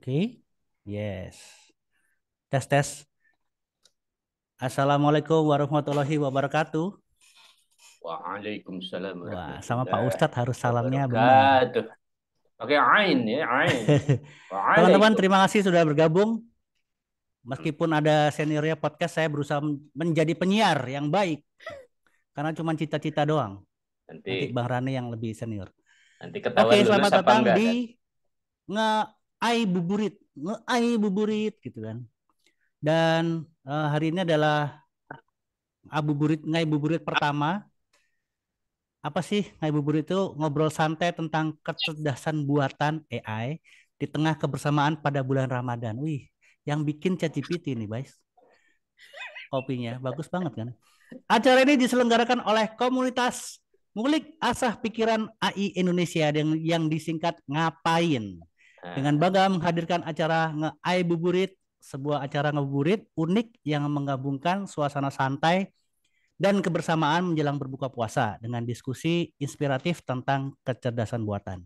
Oke. Yes. Tes tes. Assalamualaikum warahmatullahi wabarakatuh. Waalaikumsalam Wah, sama Pak warahmatullahi Ustadz harus salamnya benar. wabarakatuh. Pakai ain ya, ain. Teman-teman, Waalaikum. terima kasih sudah bergabung. Meskipun ada seniornya podcast, saya berusaha menjadi penyiar yang baik. Karena cuma cita-cita doang. Nanti Nanti Bang Rane yang lebih senior. nanti Oke, ketahuan lulus selamat apa datang enggak kan? di Nge-ai Buburit. Nge-ai Buburit gitu kan. Dan hari ini adalah Abuburit Ngai Buburit pertama. Apa sih Ngabuburit itu? Ngobrol santai tentang kecerdasan buatan AI di tengah kebersamaan pada bulan Ramadan. Wih, yang bikin ChatGPT nih, guys. Kopinya bagus banget kan? Acara ini diselenggarakan oleh komunitas Ngulik Asah Pikiran AI Indonesia yang disingkat Ngapain. Dengan Nah, bangga menghadirkan acara Nge-ai Buburit, sebuah acara ngabuburit unik yang menggabungkan suasana santai dan kebersamaan menjelang berbuka puasa dengan diskusi inspiratif tentang kecerdasan buatan.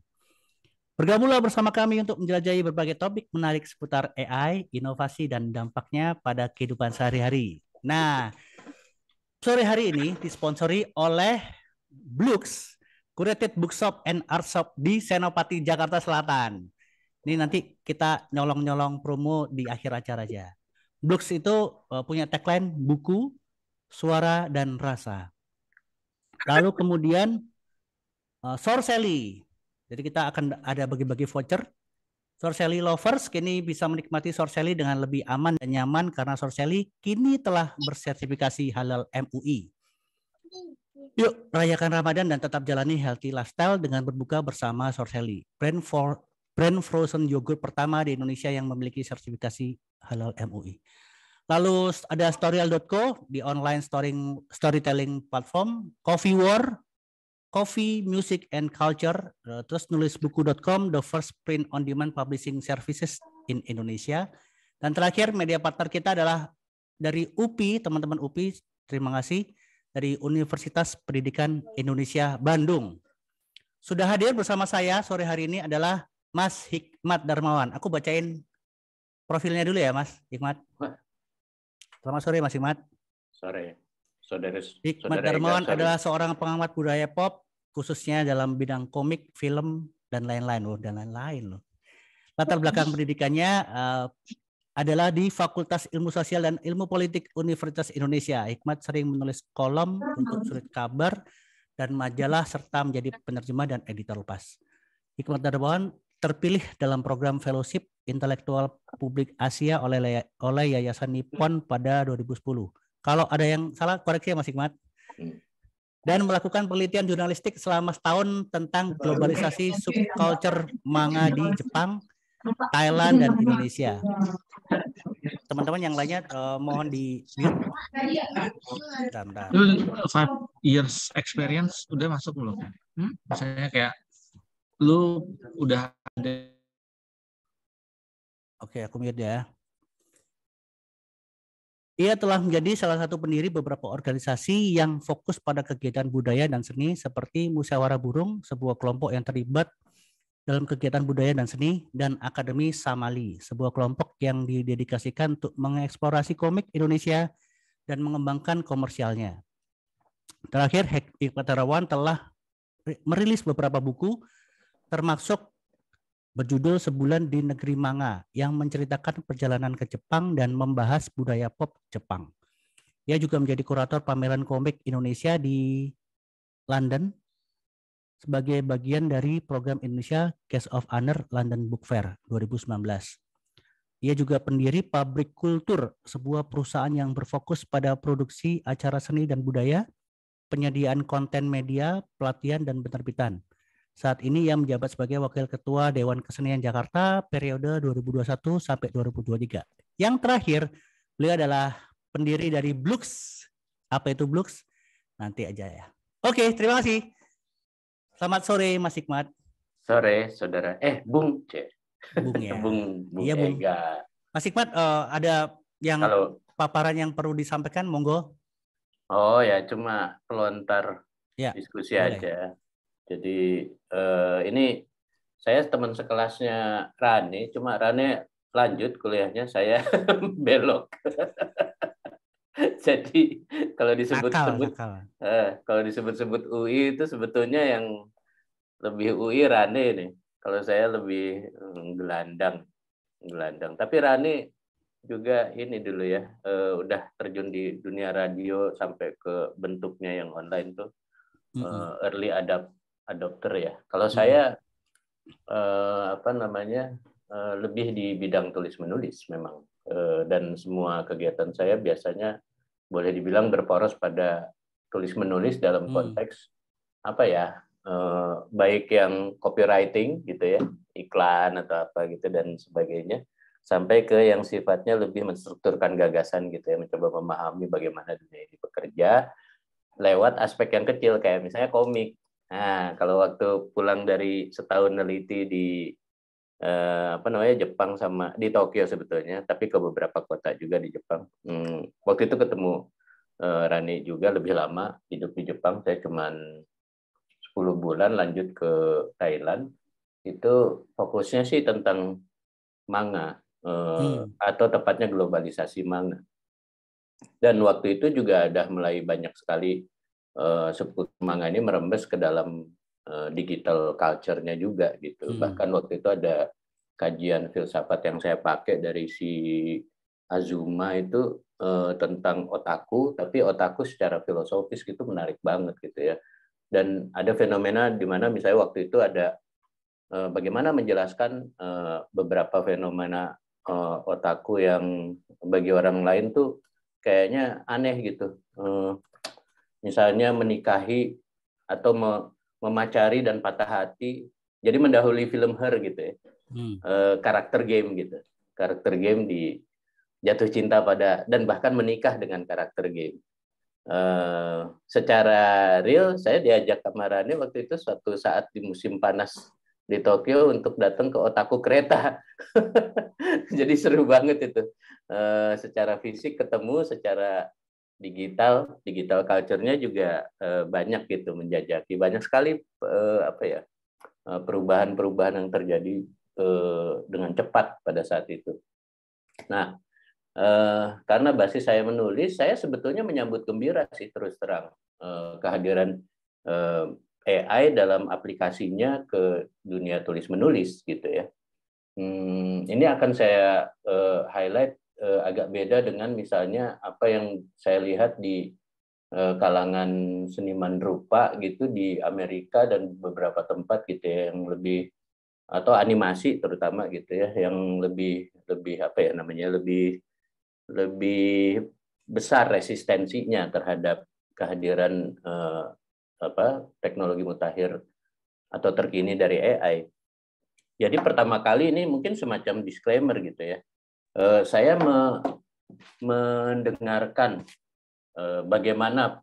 Bergabunglah bersama kami untuk menjelajahi berbagai topik menarik seputar AI, inovasi, dan dampaknya pada kehidupan sehari-hari. Nah, sore hari ini disponsori oleh Blux, Curated Bookshop and Art Shop di Senopati, Jakarta Selatan. Ini nanti kita nyolong-nyolong promo di akhir acara aja. Blux itu punya tagline buku, suara, dan rasa. Lalu kemudian Sorcelly. Jadi kita akan ada bagi-bagi voucher. Sorcelly lovers kini bisa menikmati Sorcelly dengan lebih aman dan nyaman karena Sorcelly kini telah bersertifikasi halal MUI. Yuk rayakan Ramadan dan tetap jalani healthy lifestyle dengan berbuka bersama Sorcelly. Brand frozen yogurt pertama di Indonesia yang memiliki sertifikasi halal MUI. Lalu ada storyal.co di online storytelling platform, Coffee War, Coffee, Music, and Culture, terus nulisbuku.com, the first print on demand publishing services in Indonesia. Dan terakhir media partner kita adalah dari UPI, teman-teman UPI, terima kasih, dari Universitas Pendidikan Indonesia Bandung. Sudah hadir bersama saya sore hari ini adalah Mas Hikmat Darmawan. Aku bacain profilnya dulu ya Mas Hikmat. Selamat sore Mas Hikmat. sore. Saudara Hikmat saudara Ega, Darmawan sorry. adalah seorang pengamat budaya pop, khususnya dalam bidang komik, film, dan lain-lain. Latar belakang pendidikannya adalah di Fakultas Ilmu Sosial dan Ilmu Politik Universitas Indonesia. Hikmat sering menulis kolom untuk surat kabar dan majalah, serta menjadi penerjemah dan editor lepas. Hikmat Darmawan terpilih dalam program Fellowship Intelektual Publik Asia oleh Yayasan Nippon pada 2010. Kalau ada yang salah, koreksi ya Mas Hikmat. Dan melakukan penelitian jurnalistik selama setahun tentang globalisasi subculture manga di Jepang, Thailand, dan Indonesia. Teman-teman yang lainnya mohon di mute. Bentar. Lu 5 years experience udah masuk belum? Misalnya kayak lu udah ada. Oke, aku mute ya. Ia telah menjadi salah satu pendiri beberapa organisasi yang fokus pada kegiatan budaya dan seni seperti Musyawarah Burung, sebuah kelompok yang terlibat dalam kegiatan budaya dan seni, dan Akademi Samali, sebuah kelompok yang didedikasikan untuk mengeksplorasi komik Indonesia dan mengembangkan komersialnya. Terakhir, Hikmat Darmawan telah merilis beberapa buku, termasuk berjudul Sebulan di Negeri Manga yang menceritakan perjalanan ke Jepang dan membahas budaya pop Jepang. Ia juga menjadi kurator pameran komik Indonesia di London sebagai bagian dari program Indonesia Guest of Honor London Book Fair 2019. Ia juga pendiri Pabrik Kultur, sebuah perusahaan yang berfokus pada produksi acara seni dan budaya, penyediaan konten media, pelatihan, dan penerbitan. Saat ini ia menjabat sebagai Wakil Ketua Dewan Kesenian Jakarta periode 2021 sampai 2023. Yang terakhir, beliau adalah pendiri dari Blux. Apa itu Blux? Nanti aja ya. Oke, terima kasih. Selamat sore Mas Hikmat. Sore, saudara. Bung C. Bung ya. Bung Iya, Bung. Ega. Mas Hikmat, ada yang Halo. paparan yang perlu disampaikan, monggo. Oh ya, cuma pelontar Ya, diskusi boleh. aja. Jadi ini saya teman sekelasnya Rane, cuma Rane lanjut kuliahnya, saya belok. Jadi kalau Nakal, disebut-sebut nakal. kalau disebut-sebut UI itu sebetulnya yang lebih UI Rane nih. Kalau saya lebih gelandang, gelandang. Tapi Rane juga ini dulu ya, udah terjun di dunia radio sampai ke bentuknya yang online tuh, early adopter ya. Kalau saya apa namanya, lebih di bidang tulis menulis memang, dan semua kegiatan saya biasanya boleh dibilang berporos pada tulis menulis dalam konteks apa ya, baik yang copywriting gitu ya, iklan atau apa gitu dan sebagainya, sampai ke yang sifatnya lebih menstrukturkan gagasan gitu ya, mencoba memahami bagaimana dunia ini bekerja lewat aspek yang kecil kayak misalnya komik. Nah, kalau waktu pulang dari setahun neliti di apa namanya Jepang sama di Tokyo sebetulnya, tapi ke beberapa kota juga di Jepang. Waktu itu ketemu Rani juga lebih lama hidup di Jepang. Saya cuman 10 bulan lanjut ke Thailand. Itu fokusnya sih tentang manga, atau tepatnya globalisasi manga. Dan waktu itu juga ada mulai banyak sekali subkultur manga ini merembes ke dalam digital culture-nya juga gitu. Bahkan waktu itu ada kajian filsafat yang saya pakai dari si Azuma itu tentang otaku, tapi otaku secara filosofis gitu menarik banget gitu ya. Dan ada fenomena di mana misalnya waktu itu ada bagaimana menjelaskan beberapa fenomena otaku yang bagi orang lain tuh kayaknya aneh gitu. Misalnya menikahi atau memacari dan patah hati, jadi mendahului film Her gitu ya. Karakter game gitu. Karakter game di jatuh cinta pada dan bahkan menikah dengan karakter game. Secara real saya diajak kamarane waktu itu suatu saat di musim panas di Tokyo untuk datang ke otaku kereta. Jadi seru banget itu. Secara fisik ketemu, secara digital culture-nya juga banyak gitu menjajaki. Banyak sekali apa ya, perubahan-perubahan yang terjadi dengan cepat pada saat itu. Nah, karena basis saya menulis, saya sebetulnya menyambut gembira sih terus terang kehadiran AI dalam aplikasinya ke dunia tulis menulis gitu ya. Ini akan saya highlight agak beda dengan misalnya apa yang saya lihat di kalangan seniman rupa gitu di Amerika dan beberapa tempat gitu ya, yang lebih atau animasi terutama gitu ya, yang lebih apa ya namanya, lebih besar resistensinya terhadap kehadiran teknologi mutakhir atau terkini dari AI. Jadi pertama kali ini mungkin semacam disclaimer gitu ya. Saya mendengarkan bagaimana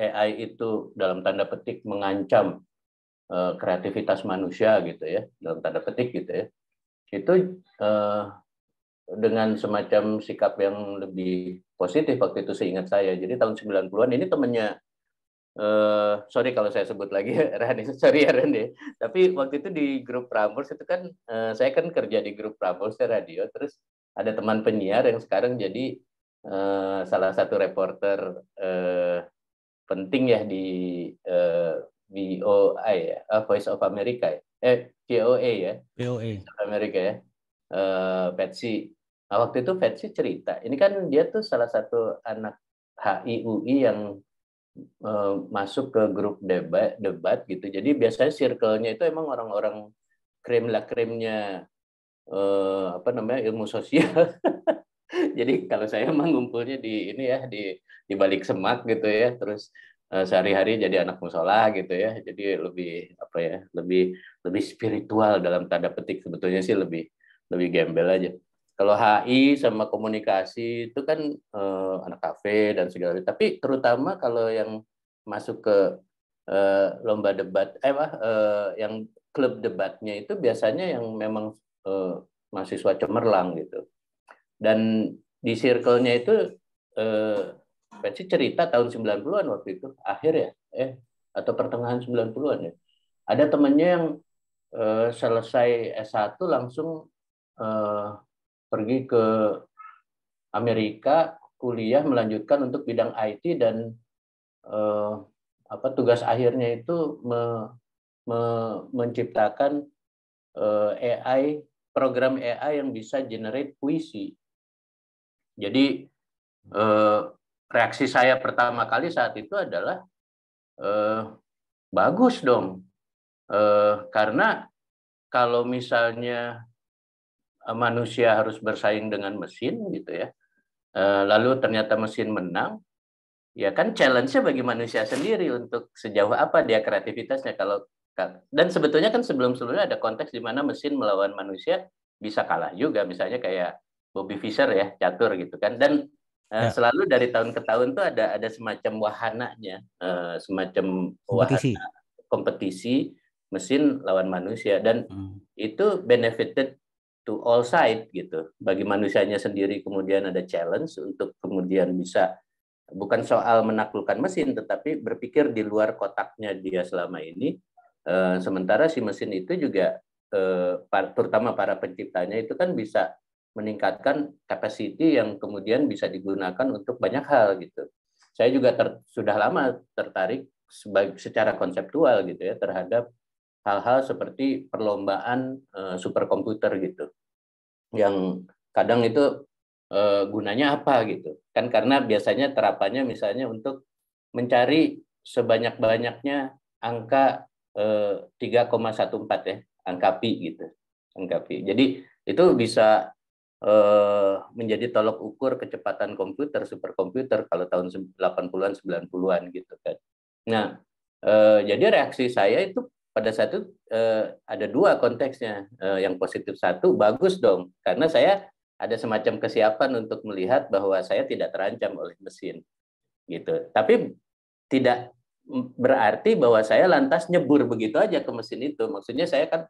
AI itu dalam tanda petik mengancam kreativitas manusia gitu ya, dalam tanda petik gitu ya. Itu dengan semacam sikap yang lebih positif waktu itu seingat saya. Jadi tahun 90-an ini temannya, sorry kalau saya sebut lagi Rani, sorry ya Rani. Tapi waktu itu di grup Prambors itu kan, saya kan kerja di grup Prambors radio, terus ada teman penyiar yang sekarang jadi salah satu reporter penting ya di VOA ya, Voice of America ya, VOA ya, VOA. Amerika ya, Patsy. Nah, waktu itu Patsy cerita, ini kan dia tuh salah satu anak HIUI yang masuk ke grup debat gitu. Jadi biasanya circle-nya itu emang orang-orang krim la krimnya apa namanya ilmu sosial. Jadi kalau saya emang ngumpulnya di ini ya, di balik semak gitu ya, terus sehari-hari jadi anak musola gitu ya. Jadi lebih apa ya, lebih spiritual dalam tanda petik, sebetulnya sih lebih gembel aja. Kalau HI sama komunikasi itu kan anak kafe dan segala macam. Tapi terutama kalau yang masuk ke lomba debat, yang klub debatnya itu biasanya yang memang mahasiswa cemerlang gitu. Dan di circle-nya itu Patsy cerita tahun 90-an waktu itu, akhir ya, atau pertengahan 90-an ya. Ada temannya yang selesai S1 langsung pergi ke Amerika, kuliah melanjutkan untuk bidang IT, dan tugas akhirnya itu menciptakan AI, program AI yang bisa generate puisi. Jadi reaksi saya pertama kali saat itu adalah bagus dong, karena kalau misalnya manusia harus bersaing dengan mesin gitu ya, lalu ternyata mesin menang, ya kan challenge-nya bagi manusia sendiri untuk sejauh apa dia kreativitasnya. Dan sebetulnya kan sebelum-sebelumnya ada konteks di mana mesin melawan manusia bisa kalah juga, misalnya kayak Bobby Fischer ya, catur gitu kan. Dan selalu dari tahun ke tahun tuh ada semacam wahananya, semacam wahana kompetisi mesin lawan manusia, dan itu benefited to all side gitu. Bagi manusianya sendiri kemudian ada challenge untuk kemudian bisa bukan soal menaklukkan mesin, tetapi berpikir di luar kotaknya dia selama ini. Sementara si mesin itu juga, terutama para penciptanya itu kan bisa meningkatkan capacity yang kemudian bisa digunakan untuk banyak hal gitu. Saya juga sudah lama tertarik secara konseptual gitu ya terhadap hal-hal seperti perlombaan superkomputer gitu, yang kadang itu gunanya apa gitu kan, karena biasanya terapannya misalnya untuk mencari sebanyak-banyaknya angka 3,14 ya, angka pi gitu, angka pi. Jadi itu bisa menjadi tolok ukur kecepatan komputer, superkomputer kalau tahun 80-an 90-an gitu kan. Nah, jadi reaksi saya itu pada saat itu ada dua konteksnya. Yang positif, satu, bagus dong, karena saya ada semacam kesiapan untuk melihat bahwa saya tidak terancam oleh mesin gitu. Tapi tidak berarti bahwa saya lantas nyebur begitu aja ke mesin itu. Maksudnya saya kan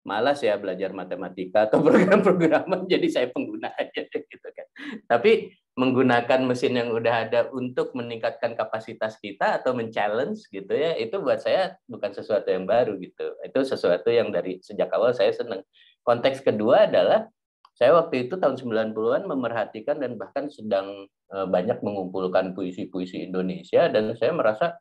malas ya belajar matematika atau program-programan, jadi saya pengguna aja gitu kan. Tapi menggunakan mesin yang udah ada untuk meningkatkan kapasitas kita atau men-challenge gitu ya, itu buat saya bukan sesuatu yang baru gitu. Itu sesuatu yang dari sejak awal saya senang. Konteks kedua adalah saya waktu itu tahun 90-an memerhatikan dan bahkan sedang banyak mengumpulkan puisi-puisi Indonesia, dan saya merasa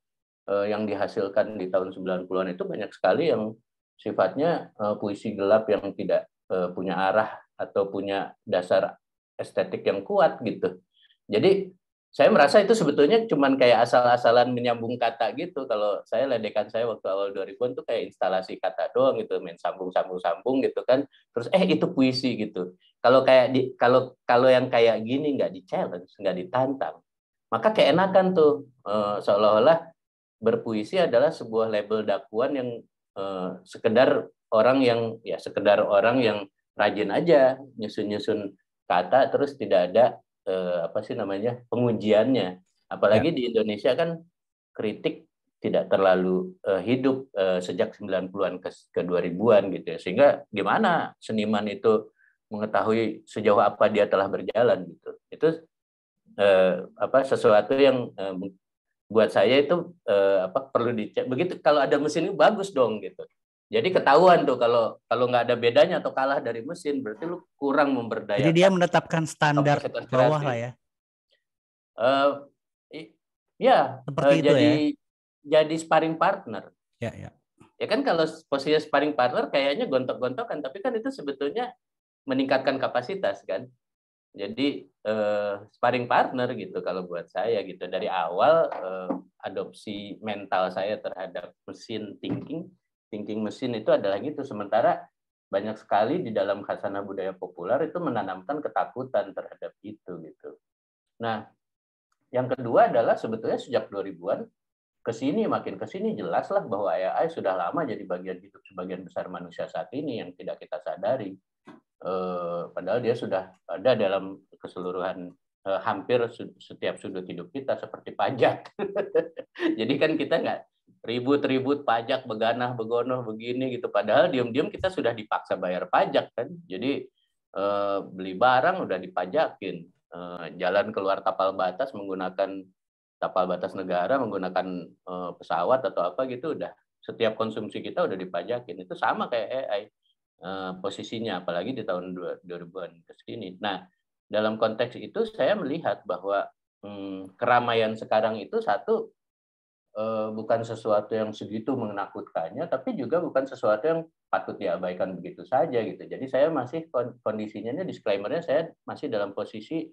yang dihasilkan di tahun 90-an itu banyak sekali yang sifatnya puisi gelap yang tidak punya arah atau punya dasar estetik yang kuat gitu. Jadi saya merasa itu sebetulnya cuman kayak asal-asalan menyambung kata gitu. Kalau saya ledekan saya waktu awal 2000-an tuh kayak instalasi kata doang gitu, main sambung gitu kan. Terus itu puisi gitu. Kalau kalau yang kayak gini nggak di-challenge, nggak ditantang, maka keenakan tuh, seolah-olah berpuisi adalah sebuah label dakwaan yang sekedar orang yang rajin aja nyusun-nyusun kata terus tidak ada pengujiannya. Apalagi di Indonesia kan kritik tidak terlalu hidup sejak 90-an ke 2000-an gitu ya. Sehingga gimana seniman itu mengetahui sejauh apa dia telah berjalan gitu. Itu sesuatu yang buat saya itu perlu dicek. Begitu kalau ada mesin ini bagus dong gitu. Jadi ketahuan tuh kalau nggak ada bedanya atau kalah dari mesin, berarti lu kurang memberdayakan. Jadi dia menetapkan standar bawah lah ya. Seperti itu ya. Jadi sparring partner. Ya. Ya kan kalau posisi sparring partner kayaknya gontok-gontokan, tapi kan itu sebetulnya meningkatkan kapasitas kan. Jadi sparring partner gitu kalau buat saya gitu. Dari awal adopsi mental saya terhadap mesin thinking mesin itu adalah gitu. Sementara banyak sekali di dalam khasanah budaya populer itu menanamkan ketakutan terhadap itu gitu. Nah, yang kedua adalah sebetulnya sejak 2000-an makin kesini jelaslah bahwa AI sudah lama jadi bagian hidup sebagian besar manusia saat ini yang tidak kita sadari. Padahal dia sudah ada dalam keseluruhan hampir setiap sudut hidup kita, seperti pajak. Jadi kan kita nggak ribut-ribut pajak, begonoh begini gitu. Padahal diam-diam kita sudah dipaksa bayar pajak kan. Jadi beli barang udah dipajakin, jalan keluar tapal batas menggunakan tapal batas negara, menggunakan pesawat atau apa gitu udah setiap konsumsi kita udah dipajakin. Itu sama kayak AI posisinya, apalagi di tahun 2000-an kesini. Nah, dalam konteks itu saya melihat bahwa keramaian sekarang itu satu, bukan sesuatu yang segitu menakutkannya, tapi juga bukan sesuatu yang patut diabaikan begitu saja gitu. Jadi saya masih kondisinya, disclaimer-nya, saya masih dalam posisi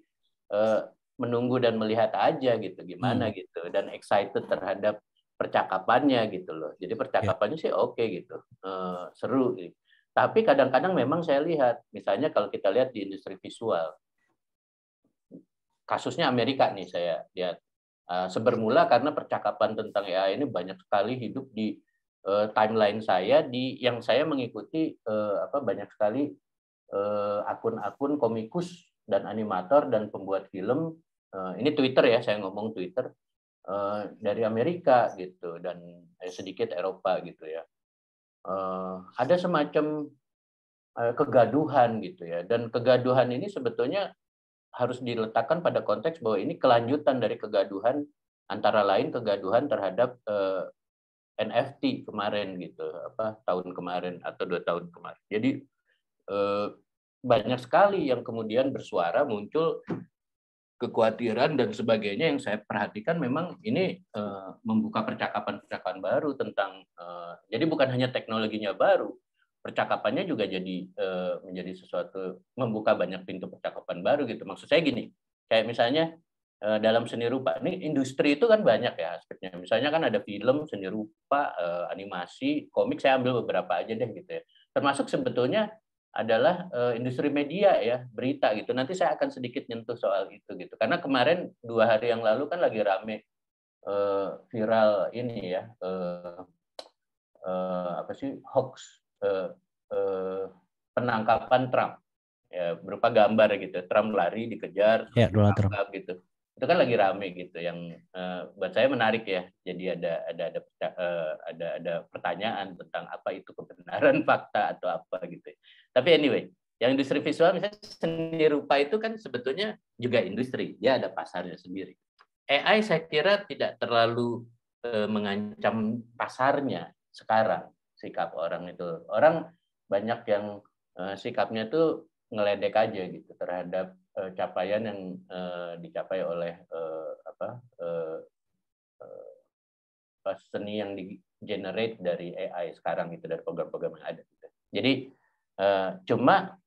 menunggu dan melihat aja gitu gimana gitu, dan excited terhadap percakapannya gitu loh. Jadi percakapannya sih oke gitu, seru gitu. Tapi kadang-kadang memang saya lihat, misalnya kalau kita lihat di industri visual, kasusnya Amerika nih saya lihat. Sebermula karena percakapan tentang AI ini banyak sekali hidup di timeline saya, yang saya mengikuti banyak sekali akun-akun komikus dan animator dan pembuat film. Ini Twitter ya, saya ngomong Twitter dari Amerika gitu, dan sedikit Eropa gitu ya. Ada semacam kegaduhan gitu ya, dan kegaduhan ini sebetulnya harus diletakkan pada konteks bahwa ini kelanjutan dari kegaduhan, antara lain kegaduhan terhadap NFT kemarin gitu, tahun kemarin atau 2 tahun kemarin. Jadi banyak sekali yang kemudian bersuara, muncul kekhawatiran dan sebagainya, yang saya perhatikan memang ini membuka percakapan-percakapan baru tentang, jadi bukan hanya teknologinya baru, percakapannya juga jadi menjadi sesuatu, membuka banyak pintu percakapan baru gitu. Maksud saya gini, kayak misalnya dalam seni rupa, ini industri itu kan banyak ya aspeknya. Misalnya kan ada film, seni rupa, animasi, komik, saya ambil beberapa aja deh gitu ya. Termasuk sebetulnya adalah industri media ya, berita gitu. Nanti saya akan sedikit nyentuh soal itu gitu. Karena kemarin 2 hari yang lalu kan lagi rame viral ini ya, hoax, penangkapan Trump ya, berupa gambar gitu, Trump lari dikejar, Donald Trump gitu. Itu kan lagi rame gitu, yang buat saya menarik ya. Jadi ada pertanyaan tentang apa itu kebenaran, fakta atau apa gitu. Tapi anyway, yang industri visual misalnya seni rupa itu kan sebetulnya juga industri, dia ada pasarnya sendiri. AI saya kira tidak terlalu mengancam pasarnya sekarang. Sikap orang itu, orang banyak yang sikapnya itu ngeledek aja gitu terhadap capaian yang dicapai oleh seni yang di-generate dari AI sekarang gitu, dari program-program yang ada gitu. Jadi cuma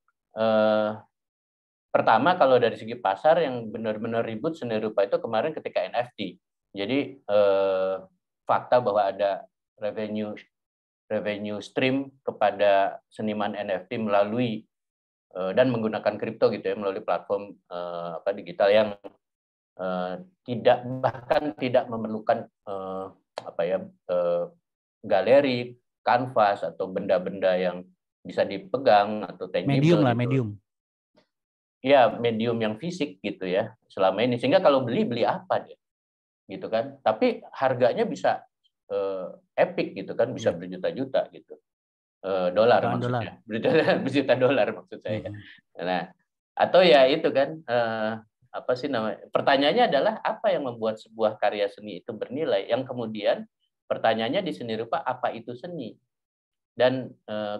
pertama kalau dari segi pasar yang benar-benar ribut seni rupa itu kemarin ketika NFT. Jadi fakta bahwa ada revenue stream kepada seniman NFT melalui dan menggunakan kripto gitu ya, melalui platform digital yang tidak memerlukan galeri, kanvas atau benda-benda yang bisa dipegang atau tangible. Medium lah, gitu. medium. Ya, medium yang fisik gitu ya selama ini, sehingga kalau beli apa dia gitu kan, tapi harganya bisa epic gitu kan, bisa berjuta-juta gitu, dolar maksudnya, berjuta dolar maksud saya. Nah, atau ya itu kan pertanyaannya adalah apa yang membuat sebuah karya seni itu bernilai, yang kemudian pertanyaannya di seni rupa, apa itu seni, dan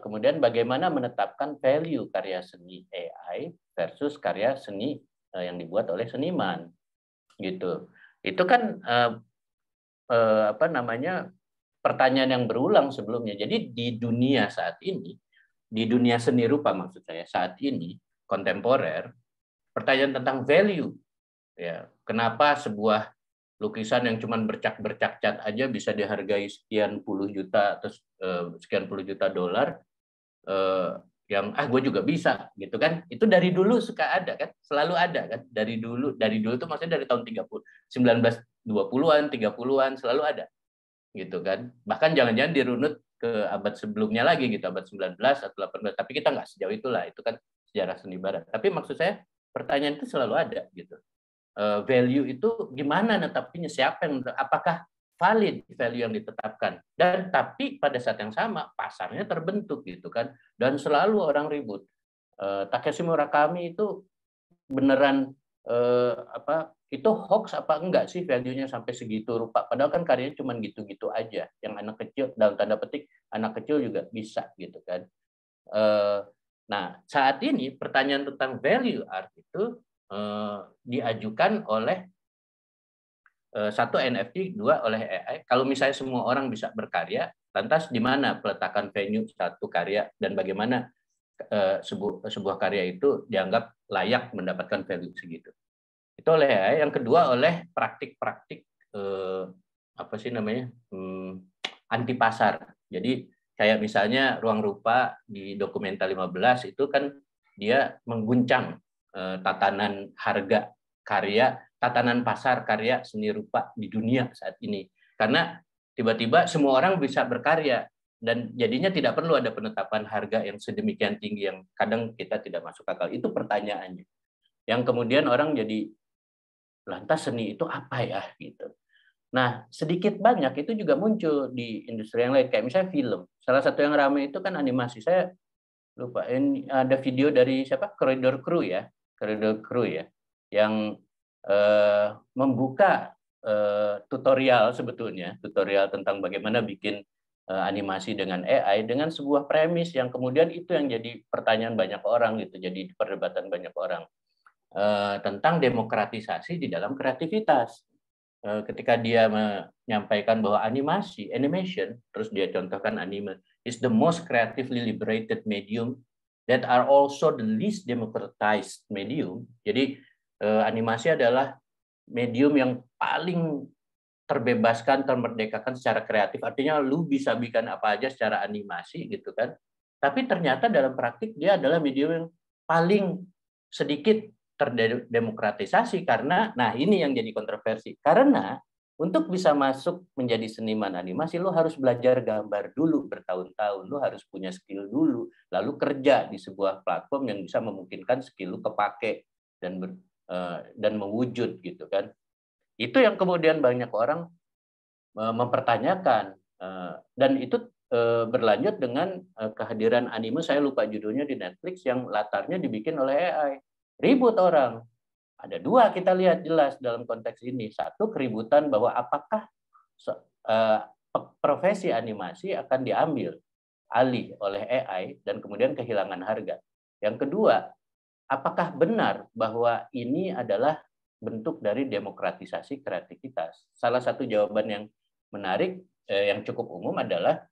kemudian bagaimana menetapkan value karya seni AI versus karya seni yang dibuat oleh seniman gitu. Itu kan pertanyaan yang berulang sebelumnya. Jadi di dunia saat ini, di dunia seni rupa maksud saya saat ini kontemporer, pertanyaan tentang value ya, kenapa sebuah lukisan yang cuma bercak-bercak cat aja bisa dihargai sekian puluh juta atau sekian puluh juta dolar, yang gue juga bisa gitu kan. Itu dari dulu suka ada kan, selalu ada kan, dari dulu itu maksudnya dari tahun 1920-an 30-an selalu ada gitu kan. Bahkan jangan-jangan dirunut ke abad sebelumnya lagi gitu, abad 19 atau 18, tapi kita nggak sejauh itulah, itu kan sejarah seni barat. Tapi maksud saya pertanyaan itu selalu ada gitu. Value itu gimana netapinya, siapa yang, apakah valid value yang ditetapkan, dan tapi pada saat yang sama pasarnya terbentuk gitu kan, dan selalu orang ribut. Takeshi Murakami itu beneran itu hoax apa enggak sih value-nya sampai segitu rupa, padahal kan karyanya cuma gitu-gitu aja, yang anak kecil dalam tanda petik anak kecil juga bisa gitu kan. Nah, saat ini pertanyaan tentang value art itu diajukan oleh satu NFT, dua oleh AI. Kalau misalnya semua orang bisa berkarya, lantas di mana peletakan venue satu karya dan bagaimana sebuah karya itu dianggap layak mendapatkan value segitu. Itu oleh AI. Yang kedua oleh praktik-praktik apa sih namanya, anti pasar. Jadi kayak misalnya Ruang Rupa di Dokumenta 15 itu kan dia mengguncang tatanan harga karya, tatanan pasar karya seni rupa di dunia saat ini. Karena tiba-tiba semua orang bisa berkarya dan jadinya tidak perlu ada penetapan harga yang sedemikian tinggi yang kadang kita tidak masuk akal. Itu pertanyaannya. Yang kemudian orang jadi, lantas seni itu apa ya gitu. Nah, sedikit banyak itu juga muncul di industri yang lain, kayak misalnya film. Salah satu yang ramai itu kan animasi. Saya lupa, ini ada video dari siapa? Corridor Crew ya, Corridor Crew ya, yang membuka tutorial sebetulnya, tutorial tentang bagaimana bikin animasi dengan AI dengan sebuah premis yang kemudian itu yang jadi pertanyaan banyak orang gitu, jadi perdebatan banyak orang tentang demokratisasi di dalam kreativitas. Ketika dia menyampaikan bahwa animation, terus dia contohkan anime, is the most creatively liberated medium that are also the least democratized medium. Jadi animasi adalah medium yang paling terbebaskan, termerdekakan secara kreatif. Artinya lu bisa bikin apa aja secara animasi gitu kan. Tapi ternyata dalam praktik dia adalah medium yang paling sedikit terdemokratisasi karena, nah ini yang jadi kontroversi, karena untuk bisa masuk menjadi seniman animasi lo harus belajar gambar dulu bertahun-tahun, lo harus punya skill dulu, lalu kerja di sebuah platform yang bisa memungkinkan skill lo kepake dan mewujud gitu kan. Itu yang kemudian banyak orang mempertanyakan dan itu berlanjut dengan kehadiran anime, saya lupa judulnya, di Netflix yang latarnya dibikin oleh AI. Ribut orang. Ada dua kita lihat jelas dalam konteks ini. Satu, keributan bahwa apakah profesi animasi akan diambil alih oleh AI dan kemudian kehilangan harga. Yang kedua, apakah benar bahwa ini adalah bentuk dari demokratisasi kreativitas? Salah satu jawaban yang menarik, yang cukup umum adalah,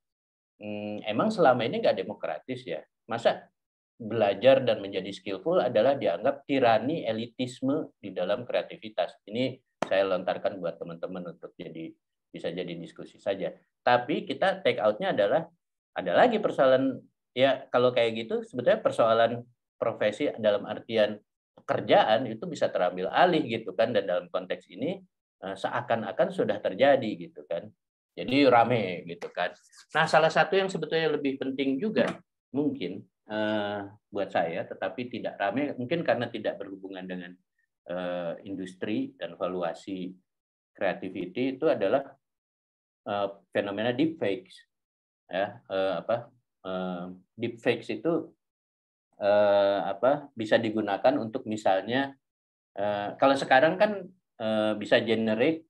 emang selama ini nggak demokratis ya? Masa belajar dan menjadi skillful adalah dianggap tirani elitisme di dalam kreativitas? Ini saya lontarkan buat teman-teman untuk bisa jadi diskusi saja. Tapi kita take out-nya adalah ada lagi persoalan, ya kalau kayak gitu sebetulnya persoalan profesi dalam artian pekerjaan itu bisa terambil alih gitu kan, dan dalam konteks ini seakan-akan sudah terjadi gitu kan. Jadi rame gitu kan. Nah, salah satu yang sebetulnya lebih penting juga mungkin buat saya, tetapi tidak ramai mungkin karena tidak berhubungan dengan industri dan valuasi creativity, itu adalah fenomena deepfakes. Ya, deepfakes itu bisa digunakan untuk misalnya kalau sekarang kan bisa generate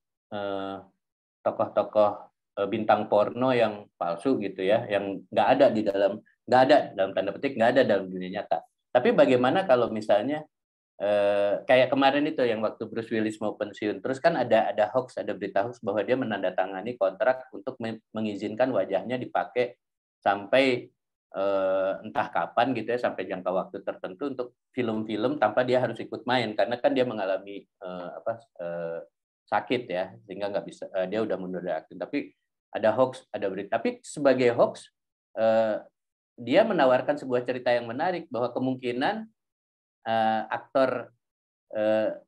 tokoh-tokoh bintang porno yang palsu gitu ya, yang nggak ada dalam tanda petik, nggak ada dalam dunia nyata. Tapi bagaimana kalau misalnya kayak kemarin itu yang waktu Bruce Willis mau pensiun, terus kan ada hoax, ada berita hoax bahwa dia menandatangani kontrak untuk mengizinkan wajahnya dipakai sampai entah kapan gitu ya, sampai jangka waktu tertentu untuk film-film tanpa dia harus ikut main, karena kan dia mengalami sakit ya, sehingga nggak bisa, dia udah mundur dari akting. Tapi ada hoax, ada berita. Tapi sebagai hoax, dia menawarkan sebuah cerita yang menarik bahwa kemungkinan aktor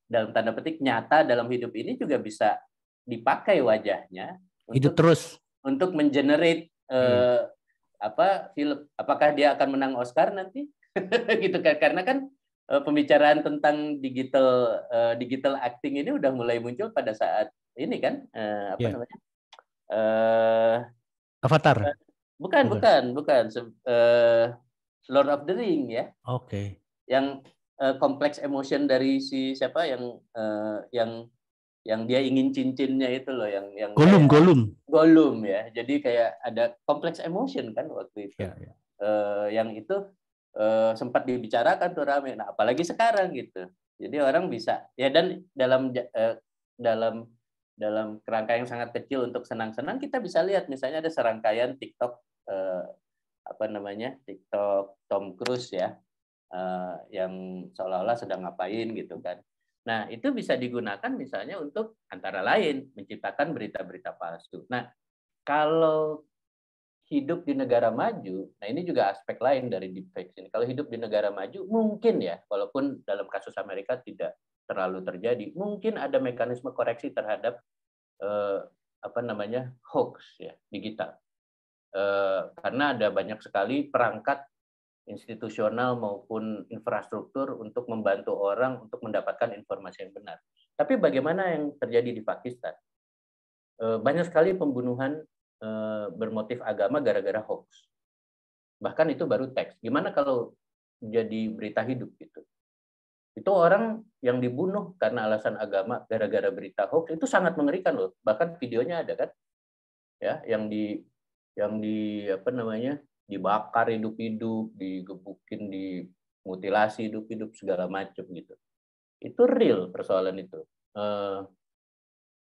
dalam tanda petik nyata dalam hidup ini juga bisa dipakai wajahnya hidup terus untuk mengenerate film. Apakah dia akan menang Oscar nanti? Gitu kan, karena kan pembicaraan tentang digital acting ini udah mulai muncul pada saat ini kan, namanya? Avatar. Bukan. Lord of the Ring ya. Oke. Yang complex emotion dari si siapa yang yang dia ingin cincinnya itu loh, yang Gollum ya. Jadi kayak ada complex emotion kan waktu itu. ya. Yang itu sempat dibicarakan tuh rame. Nah, apalagi sekarang gitu. Jadi orang bisa ya, dan dalam kerangka yang sangat kecil untuk senang-senang, kita bisa lihat misalnya ada serangkaian TikTok TikTok Tom Cruise ya, yang seolah-olah sedang ngapain gitu kan. Nah, itu bisa digunakan misalnya untuk antara lain menciptakan berita-berita palsu. Nah, kalau hidup di negara maju, nah ini juga aspek lain dari deepfake ini. Kalau hidup di negara maju, mungkin ya, walaupun dalam kasus Amerika tidak terlalu terjadi, mungkin ada mekanisme koreksi terhadap hoax ya digital. Karena ada banyak sekali perangkat institusional maupun infrastruktur untuk membantu orang untuk mendapatkan informasi yang benar. Tapi bagaimana yang terjadi di Pakistan? Banyak sekali pembunuhan bermotif agama gara-gara hoax. Bahkan itu baru teks. Gimana kalau jadi berita hidup gitu? Itu orang yang dibunuh karena alasan agama gara-gara berita hoax itu sangat mengerikan loh. Bahkan videonya ada kan? Ya, yang dibakar hidup-hidup, digebukin, dimutilasi hidup-hidup segala macam gitu. Itu real persoalan itu.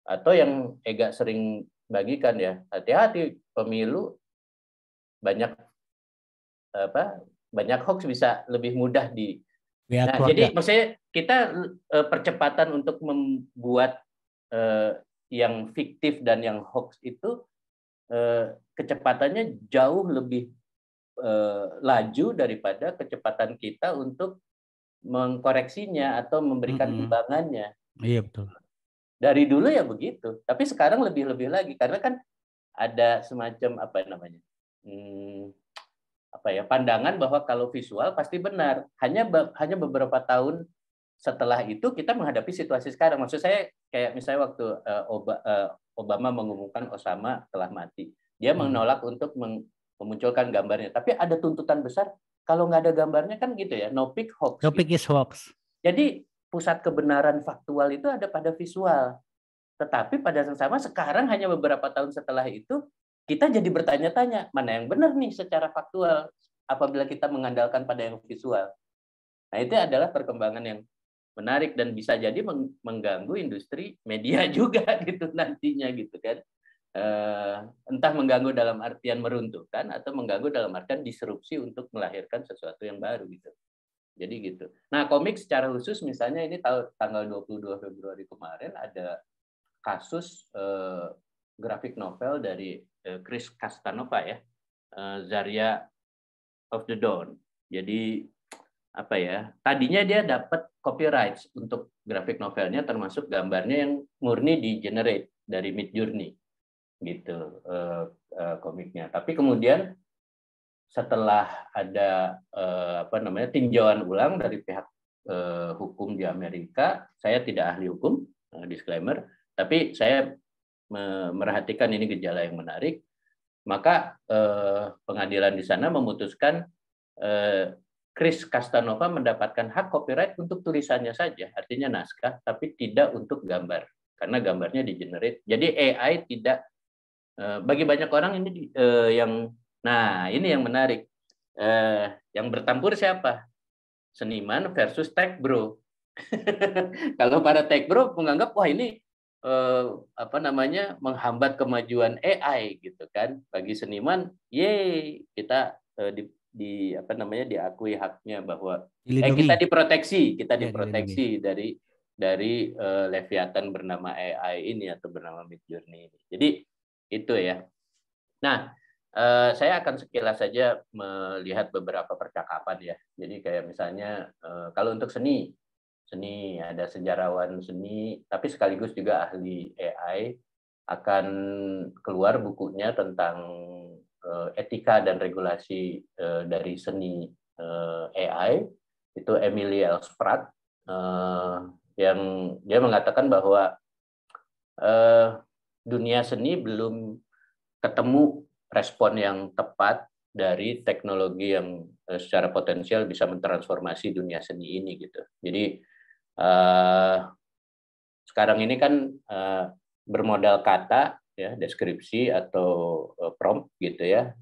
Atau yang Ega sering bagikan ya, hati-hati pemilu banyak hoax bisa lebih mudah di. Nah, jadi maksudnya kita percepatan untuk membuat yang fiktif dan yang hoax itu kecepatannya jauh lebih laju daripada kecepatan kita untuk mengkoreksinya atau memberikan imbangannya. Iya betul. Dari dulu ya begitu, tapi sekarang lebih lagi karena kan ada semacam pandangan bahwa kalau visual pasti benar. Hanya beberapa tahun setelah itu kita menghadapi situasi sekarang. Maksud saya kayak misalnya waktu Obama mengumumkan Osama telah mati, dia menolak untuk memunculkan gambarnya. Tapi ada tuntutan besar, kalau nggak ada gambarnya kan gitu ya, no pic hoax. No pic is hoax. Jadi pusat kebenaran faktual itu ada pada visual. Tetapi pada saat sama sekarang hanya beberapa tahun setelah itu, kita jadi bertanya-tanya, mana yang benar nih secara faktual apabila kita mengandalkan pada yang visual. Nah, itu adalah perkembangan yang menarik dan bisa jadi mengganggu industri media juga gitu nantinya gitu kan. Entah mengganggu dalam artian meruntuhkan atau mengganggu dalam artian disrupsi untuk melahirkan sesuatu yang baru gitu. Jadi gitu. Nah, komik secara khusus misalnya ini tanggal 22 Februari kemarin ada kasus grafik novel dari Chris Castanova ya, Zarya of the Dawn. Jadi tadinya dia dapat copyright untuk grafik novelnya, termasuk gambarnya yang murni di generate dari Midjourney gitu komiknya. Tapi kemudian setelah ada tinjauan ulang dari pihak hukum di Amerika, saya tidak ahli hukum, disclaimer, tapi saya merhatikan ini gejala yang menarik, maka pengadilan di sana memutuskan Chris Castanova mendapatkan hak copyright untuk tulisannya saja, artinya naskah, tapi tidak untuk gambar, karena gambarnya di-generate. Jadi AI tidak, bagi banyak orang ini ini yang menarik. Yang bertempur siapa? Seniman versus tech bro. Kalau para tech bro menganggap wah ini menghambat kemajuan AI gitu kan. Bagi seniman, kita diakui haknya bahwa kita diproteksi dari Leviathan bernama AI ini atau bernama Midjourney ini. Jadi itu ya. Nah, saya akan sekilas saja melihat beberapa percakapan ya. Jadi kayak misalnya kalau untuk seni ada sejarawan seni, tapi sekaligus juga ahli AI akan keluar bukunya tentang etika dan regulasi dari seni AI. Itu Emily Elsprat yang dia mengatakan bahwa dunia seni belum ketemu respon yang tepat dari teknologi yang secara potensial bisa mentransformasi dunia seni ini gitu. Jadi sekarang ini kan bermodal kata ya, deskripsi atau prompt gitu ya,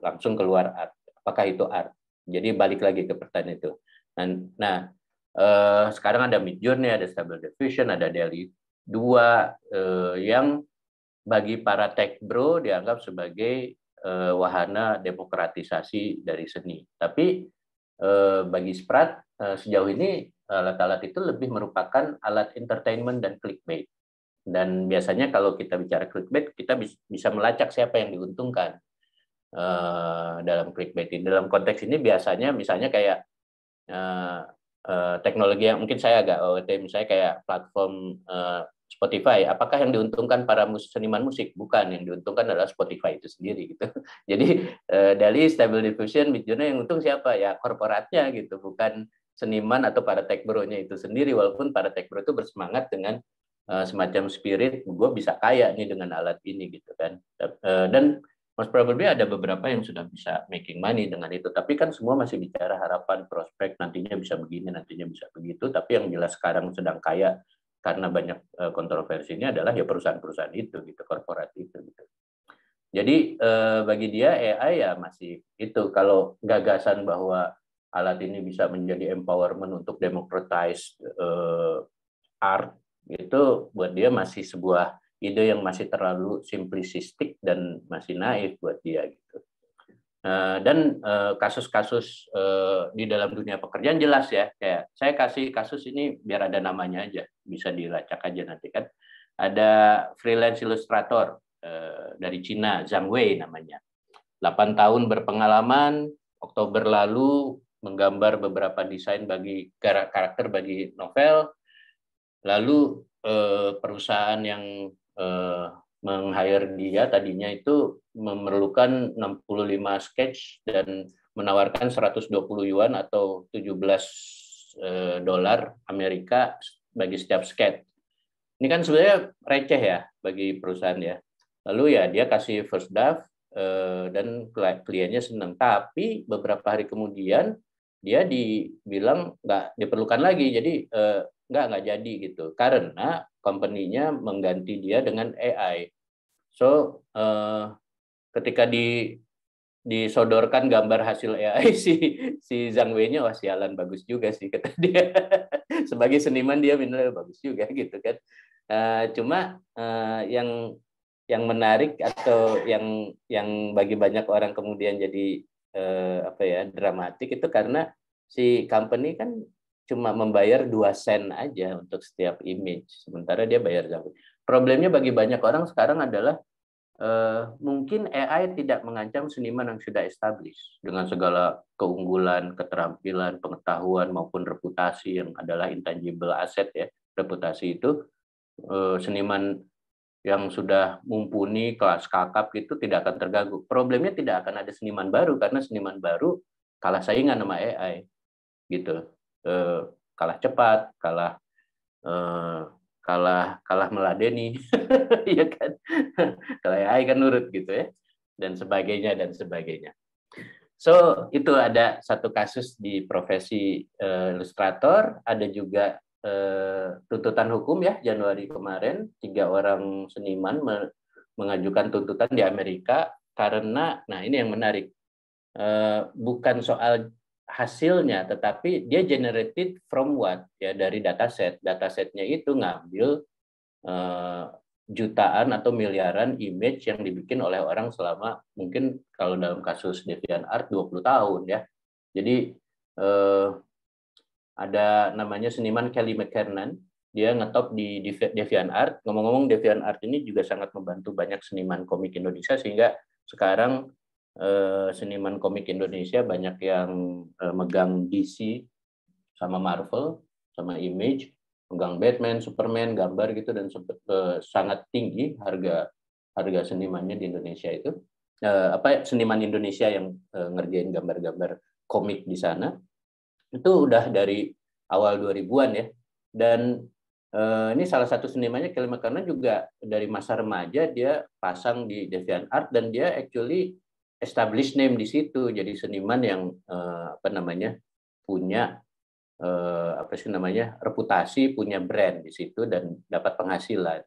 langsung keluar art. Apakah itu art? Jadi balik lagi ke pertanyaan itu. Nah, sekarang ada Midjourney, ada Stable Diffusion, ada DALL-E 2 yang bagi para tech bro dianggap sebagai wahana demokratisasi dari seni. Tapi bagi Sprat sejauh ini alat-alat itu lebih merupakan alat entertainment dan clickbait. Dan biasanya kalau kita bicara clickbait, kita bisa melacak siapa yang diuntungkan dalam clickbait ini. Dalam konteks ini biasanya misalnya kayak teknologi yang mungkin saya agak OOT, misalnya kayak platform Spotify. Apakah yang diuntungkan para seniman musik? Bukan, yang diuntungkan adalah Spotify itu sendiri gitu. Jadi DALL-E, Stable Diffusion, Midjourney yang untung siapa? Ya korporatnya gitu, bukan seniman atau para tech bro-nya itu sendiri. Walaupun para tech bro itu bersemangat dengan semacam spirit, gue bisa kaya nih dengan alat ini gitu kan. Dan most probably ada beberapa yang sudah bisa making money dengan itu. Tapi kan semua masih bicara harapan, prospek, nantinya bisa begini, nantinya bisa begitu. Tapi yang jelas sekarang sedang kaya karena banyak kontroversi ini adalah ya perusahaan-perusahaan itu, gitu, korporat itu. Gitu. Jadi bagi dia AI ya masih itu. Kalau gagasan bahwa alat ini bisa menjadi empowerment untuk democratize art, itu buat dia masih sebuah ide yang masih terlalu simplistik dan masih naif buat dia gitu. Dan kasus-kasus di dalam dunia pekerjaan jelas ya, kayak saya kasih kasus ini biar ada namanya aja, bisa dilacak aja nanti kan. Ada freelance ilustrator dari Cina, Zhang Wei namanya. 8 tahun berpengalaman, Oktober lalu menggambar beberapa desain bagi karakter bagi novel. Lalu perusahaan yang meng-hire dia tadinya itu memerlukan 65 sketch dan menawarkan 120 yuan atau 17 dolar Amerika bagi setiap sketch. Ini kan sebenarnya receh ya bagi perusahaan ya. Lalu ya dia kasih first draft dan kliennya senang. Tapi beberapa hari kemudian dia dibilang nggak diperlukan lagi. Jadi nggak jadi gitu karena company-nya mengganti dia dengan AI. So ketika disodorkan gambar hasil AI si Zhang Wei-nya, wah sialan, bagus juga sih kata dia. Sebagai seniman dia benar bagus juga gitu kan. Cuma yang menarik atau yang bagi banyak orang kemudian jadi dramatik itu karena si company kan cuma membayar 2 sen aja untuk setiap image, sementara dia bayar jauh. Problemnya bagi banyak orang sekarang adalah mungkin AI tidak mengancam seniman yang sudah established dengan segala keunggulan, keterampilan, pengetahuan maupun reputasi yang adalah intangible asset ya. Reputasi itu seniman yang sudah mumpuni kelas kakap itu tidak akan terganggu. Problemnya tidak akan ada seniman baru karena seniman baru kalah saingan sama AI gitu. Kalah cepat, kalah meladeni, ya kan? Kalau AI kan nurut gitu ya, dan sebagainya. So itu ada satu kasus di profesi ilustrator, ada juga tuntutan hukum ya Januari kemarin 3 orang seniman mengajukan tuntutan di Amerika karena, nah ini yang menarik, bukan soal hasilnya, tetapi dia generated from what ya, dari dataset. Datasetnya itu ngambil jutaan atau miliaran image yang dibikin oleh orang selama mungkin kalau dalam kasus DeviantArt 20 tahun ya. Jadi ada namanya seniman Kelly McKernan, dia ngetop di DeviantArt. Ngomong-ngomong, DeviantArt ini juga sangat membantu banyak seniman komik Indonesia sehingga sekarang seniman komik Indonesia banyak yang megang DC sama Marvel sama Image, megang Batman, Superman, gambar gitu, dan sangat tinggi harga senimannya di Indonesia itu. Seniman Indonesia yang ngerjain gambar-gambar komik di sana itu udah dari awal 2000-an ya. Dan ini salah satu senimannya Kelly McKernan juga dari masa remaja dia pasang di DeviantArt dan dia actually established name di situ, jadi seniman yang punya apa sih namanya, reputasi, punya brand di situ dan dapat penghasilan.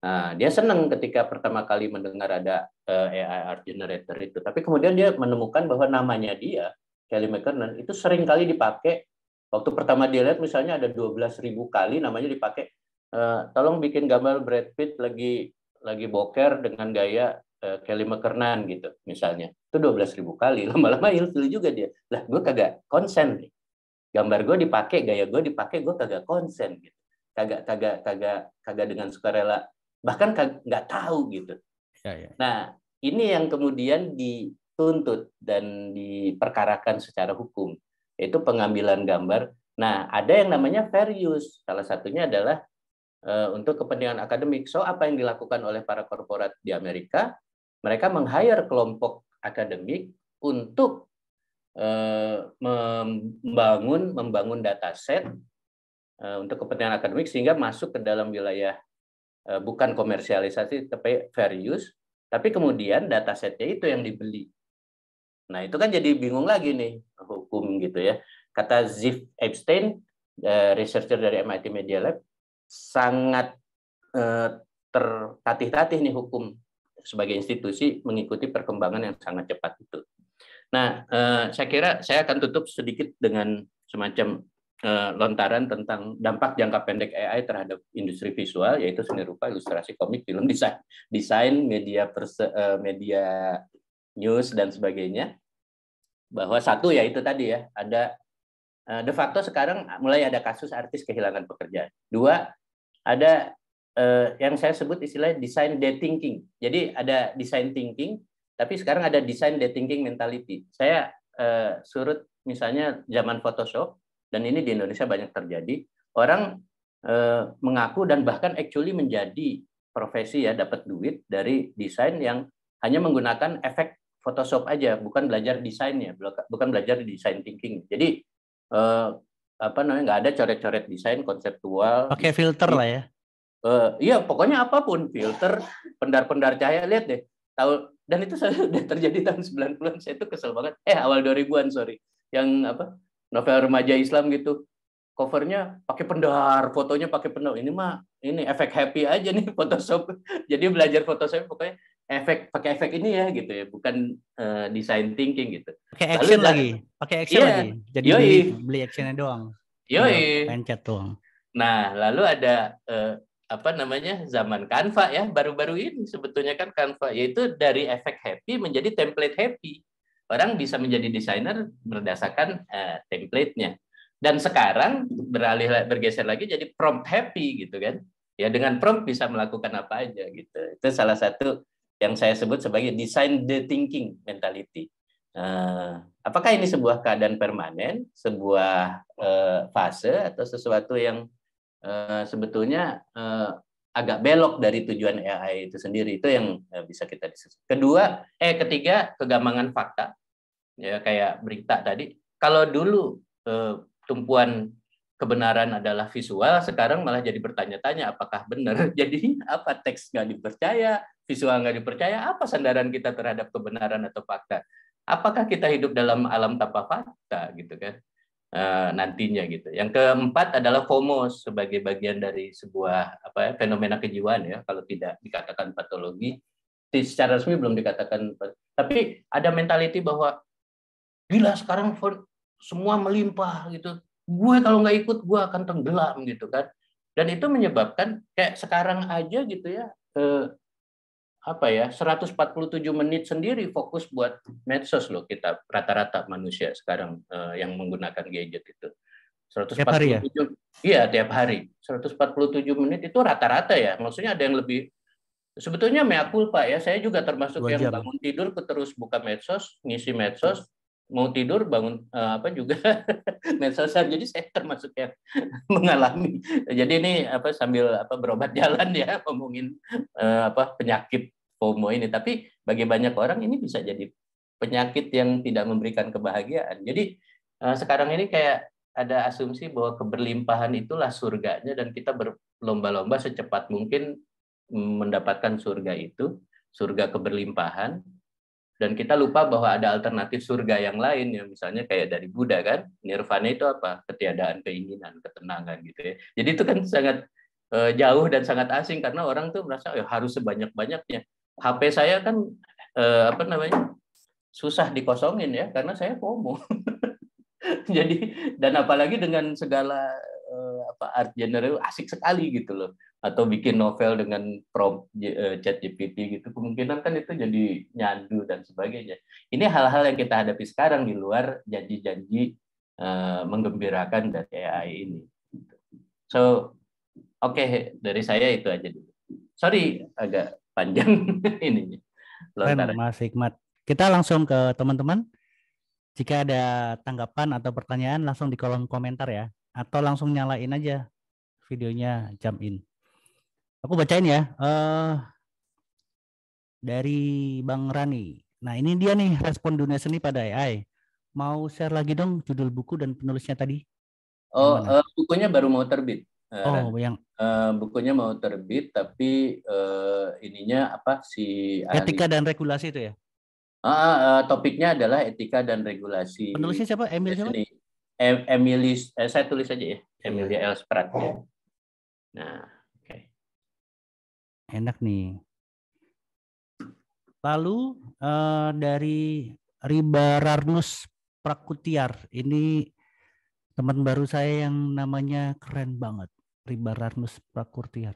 Nah, dia senang ketika pertama kali mendengar ada AI art generator itu. Tapi kemudian dia menemukan bahwa namanya dia, Kelly McKernan, itu sering kali dipakai. Waktu pertama dia lihat misalnya ada 12.000 kali namanya dipakai. Tolong bikin gambar Brad Pitt lagi boker dengan gaya Kelly McKernan gitu misalnya. Itu 12.000 kali. Lama-lama ilfil juga dia. Lah, gue kagak konsen nih. Gambar gue dipakai, gaya gue dipakai, gue kagak konsen gitu. Kagak dengan sukarela, bahkan nggak tahu gitu. Ya. Nah, ini yang kemudian dituntut dan diperkarakan secara hukum, yaitu pengambilan gambar. Nah, ada yang namanya fair use. Salah satunya adalah untuk kepentingan akademik. So, apa yang dilakukan oleh para korporat di Amerika? Mereka meng-hire kelompok akademik untuk membangun dataset untuk kepentingan akademik sehingga masuk ke dalam wilayah bukan komersialisasi tapi fair use, tapi kemudian datasetnya itu yang dibeli. Nah, itu kan jadi bingung lagi nih hukum gitu ya. Kata Ziv Epstein, researcher dari MIT Media Lab, sangat tertatih-tatih nih hukum sebagai institusi mengikuti perkembangan yang sangat cepat itu. Nah, saya kira saya akan tutup sedikit dengan semacam lontaran tentang dampak jangka pendek AI terhadap industri visual, yaitu seni rupa, ilustrasi komik, film, desain, media news, dan sebagainya. Bahwa satu ya itu tadi ya, ada de facto sekarang mulai ada kasus artis kehilangan pekerjaan. Dua, ada yang saya sebut istilahnya design dethinking. Jadi ada design thinking, tapi sekarang ada design dethinking mentality. Saya surut misalnya zaman Photoshop, dan ini di Indonesia banyak terjadi. Orang mengaku dan bahkan actually menjadi profesi ya, dapat duit dari desain yang hanya menggunakan efek Photoshop aja, bukan belajar desainnya, bukan belajar design thinking. Jadi apa namanya, nggak ada coret-coret desain konseptual. Pakai filter lah ya. Iya, pokoknya apapun, filter, pendar-pendar cahaya, lihat deh. Dan itu sudah terjadi tahun 90-an, saya itu kesel banget. Awal 2000-an, sorry. Yang apa? Novel remaja Islam gitu. Covernya pakai pendar, fotonya pakai pendar. Ini mah ini efek happy aja nih Photoshop. Jadi belajar Photoshop pokoknya pakai efek ini ya gitu ya, bukan design thinking gitu. Pakai action lagi, Iya, Jadi beli actionnya doang. Tinggal pencet doang. Nah, lalu ada apa namanya, zaman Canva ya, baru-baru ini sebetulnya kan Canva, yaitu dari efek happy menjadi template happy. Orang bisa menjadi desainer berdasarkan template-nya. Dan sekarang bergeser lagi jadi prompt happy gitu kan. Ya, dengan prompt bisa melakukan apa aja gitu. Itu salah satu yang saya sebut sebagai design the thinking mentality. Apakah ini sebuah keadaan permanen, sebuah fase, atau sesuatu yang sebetulnya agak belok dari tujuan AI itu sendiri? Itu yang bisa kita diskusi. Ketiga, kegambangan fakta. Ya, kayak berita tadi. Kalau dulu tumpuan kebenaran adalah visual, sekarang malah jadi bertanya-tanya apakah benar. Jadi apa, teks nggak dipercaya, visual nggak dipercaya, apa sandaran kita terhadap kebenaran atau fakta? Apakah kita hidup dalam alam tanpa fakta gitu kan? Nantinya gitu. Yang keempat adalah FOMO sebagai bagian dari sebuah fenomena kejiwaan ya, kalau tidak dikatakan patologi, secara resmi belum dikatakan, tapi ada mentality bahwa gila sekarang semua melimpah gitu. Gue kalau nggak ikut gue akan tenggelam gitu kan. Dan itu menyebabkan kayak sekarang aja gitu ya, 147 menit sendiri fokus buat medsos loh kita, rata-rata manusia sekarang yang menggunakan gadget itu. 147, tiap hari ya? Iya, tiap hari. 147 menit itu rata-rata ya. Maksudnya ada yang lebih. Sebetulnya mea culpa ya, saya juga termasuk yang bangun tidur terus buka medsos, ngisi medsos, mau tidur bangun juga medsosan. Jadi saya termasuk yang mengalami. Jadi ini sambil berobat jalan ya, ngomongin penyakit FOMO ini. Tapi bagi banyak orang ini bisa jadi penyakit yang tidak memberikan kebahagiaan. Jadi sekarang ini kayak ada asumsi bahwa keberlimpahan itulah surganya, dan kita berlomba-lomba secepat mungkin mendapatkan surga itu, surga keberlimpahan. Dan kita lupa bahwa ada alternatif surga yang lain, ya misalnya kayak dari Buddha kan, nirvana itu apa? Ketiadaan keinginan, ketenangan gitu ya. Jadi itu kan sangat jauh dan sangat asing karena orang tuh merasa harus sebanyak-banyaknya. HP saya kan apa namanya, susah dikosongin ya karena saya FOMO. Jadi dan apalagi dengan segala art genre asik sekali gitu loh, atau bikin novel dengan prompt chat GPT gitu, kemungkinan kan itu jadi nyandu dan sebagainya. Ini hal-hal yang kita hadapi sekarang di luar janji-janji menggembirakan dari AI ini. So dari saya itu aja dulu. Sorry agak panjang ini lontaran. Mas Hikmat. Kita langsung ke teman-teman. Jika ada tanggapan atau pertanyaan langsung di kolom komentar ya, atau langsung nyalain aja videonya, jump in. Aku bacain ya. Dari Bang Rani. Nah ini dia nih respon dunia seni pada AI. Mau share lagi dong judul buku dan penulisnya tadi? Bukunya baru mau terbit. Yang bukunya mau terbit, tapi ininya apa si etika dan regulasi itu ya? Topiknya adalah etika dan regulasi. Penulisnya siapa? Emil siapa? Emily, saya tulis aja ya. Emilia Elsprat ya. Nah, enak nih. Lalu dari Ribararnus Prakutiar, ini teman baru saya yang namanya keren banget, Ribararnus Prakutiar.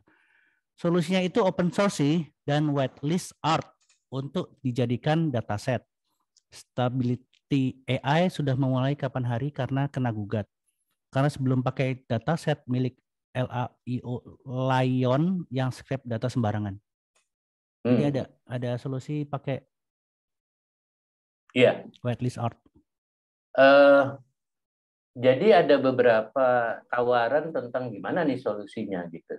Solusinya itu open source sih dan whitelist art untuk dijadikan dataset. Stability AI sudah memulai kapan hari karena kena gugat. Karena sebelum pakai dataset milik Lion yang scrape data sembarangan. Jadi ada solusi pakai whitelist art. Jadi ada beberapa tawaran tentang gimana nih solusinya gitu.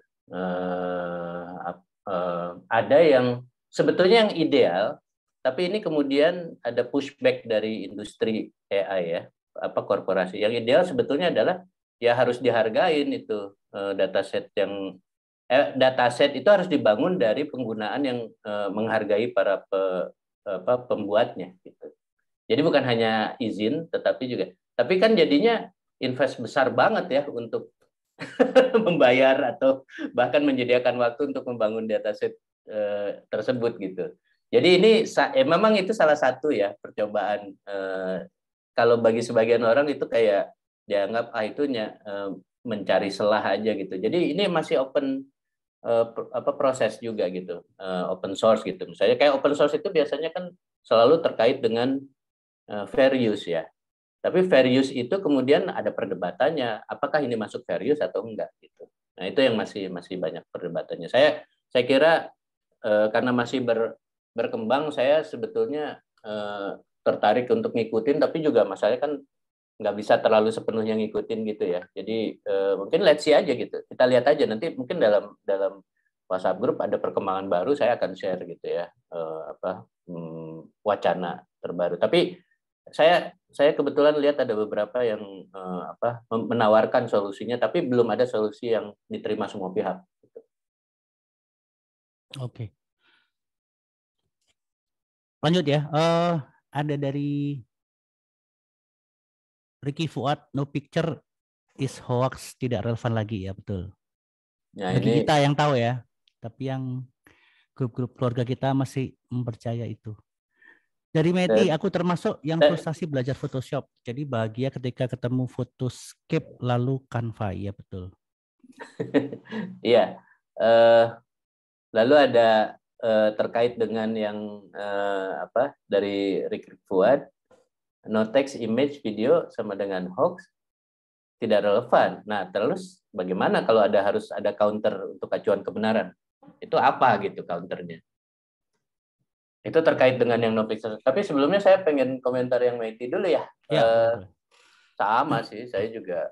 Ada yang sebetulnya yang ideal, tapi ini kemudian ada pushback dari industri AI ya, korporasi. Yang ideal sebetulnya adalah ya harus dihargain itu dataset yang dataset itu harus dibangun dari penggunaan yang menghargai para pembuatnya gitu. Jadi bukan hanya izin, tapi kan jadinya invest besar banget ya untuk membayar atau bahkan menyediakan waktu untuk membangun dataset tersebut gitu. Jadi ini memang itu salah satu ya percobaan. Kalau bagi sebagian orang itu kayak dianggap itunya mencari celah aja gitu. Jadi ini masih proses juga gitu, open source gitu. Misalnya kayak open source itu biasanya kan selalu terkait dengan fair use ya. Tapi fair use itu kemudian ada perdebatannya, apakah ini masuk fair use atau enggak gitu. Nah, itu yang masih banyak perdebatannya. Saya kira karena masih berkembang, saya sebetulnya tertarik untuk ngikutin, tapi juga masalahnya kan nggak bisa terlalu sepenuhnya ngikutin gitu ya. Jadi mungkin let's see aja gitu. Kita lihat aja nanti mungkin dalam WhatsApp group ada perkembangan baru, saya akan share gitu ya wacana terbaru. Tapi saya kebetulan lihat ada beberapa yang menawarkan solusinya, tapi belum ada solusi yang diterima semua pihak. Oke. Lanjut ya. Ada dari Ricky Fuad, no picture is hoax, tidak relevan lagi ya, betul. Nah, bagi kita yang tahu ya, tapi yang grup-grup keluarga kita masih mempercaya itu. Dari Meti, aku termasuk yang frustasi belajar Photoshop. Jadi bahagia ketika ketemu Photoscape lalu Canva, ya betul. Iya. Lalu ada terkait dengan yang dari Ricky Fuad, no text, image, video sama dengan hoax tidak relevan. Nah, terus bagaimana kalau harus ada counter untuk acuan kebenaran? Itu apa gitu counternya? Itu terkait dengan yang no pixel. Tapi sebelumnya saya pengen komentar yang Meti dulu ya. Sama sih, saya juga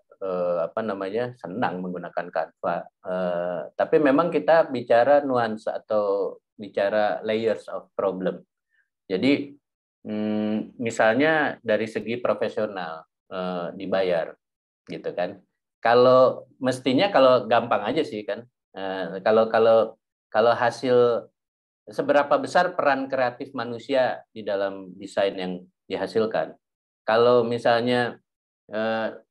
senang menggunakan Canva. Tapi memang kita bicara nuansa atau bicara layers of problem. Jadi misalnya dari segi profesional dibayar, gitu kan. Kalau mestinya kalau gampang aja sih kan. Kalau hasil seberapa besar peran kreatif manusia di dalam desain yang dihasilkan. Kalau misalnya 80%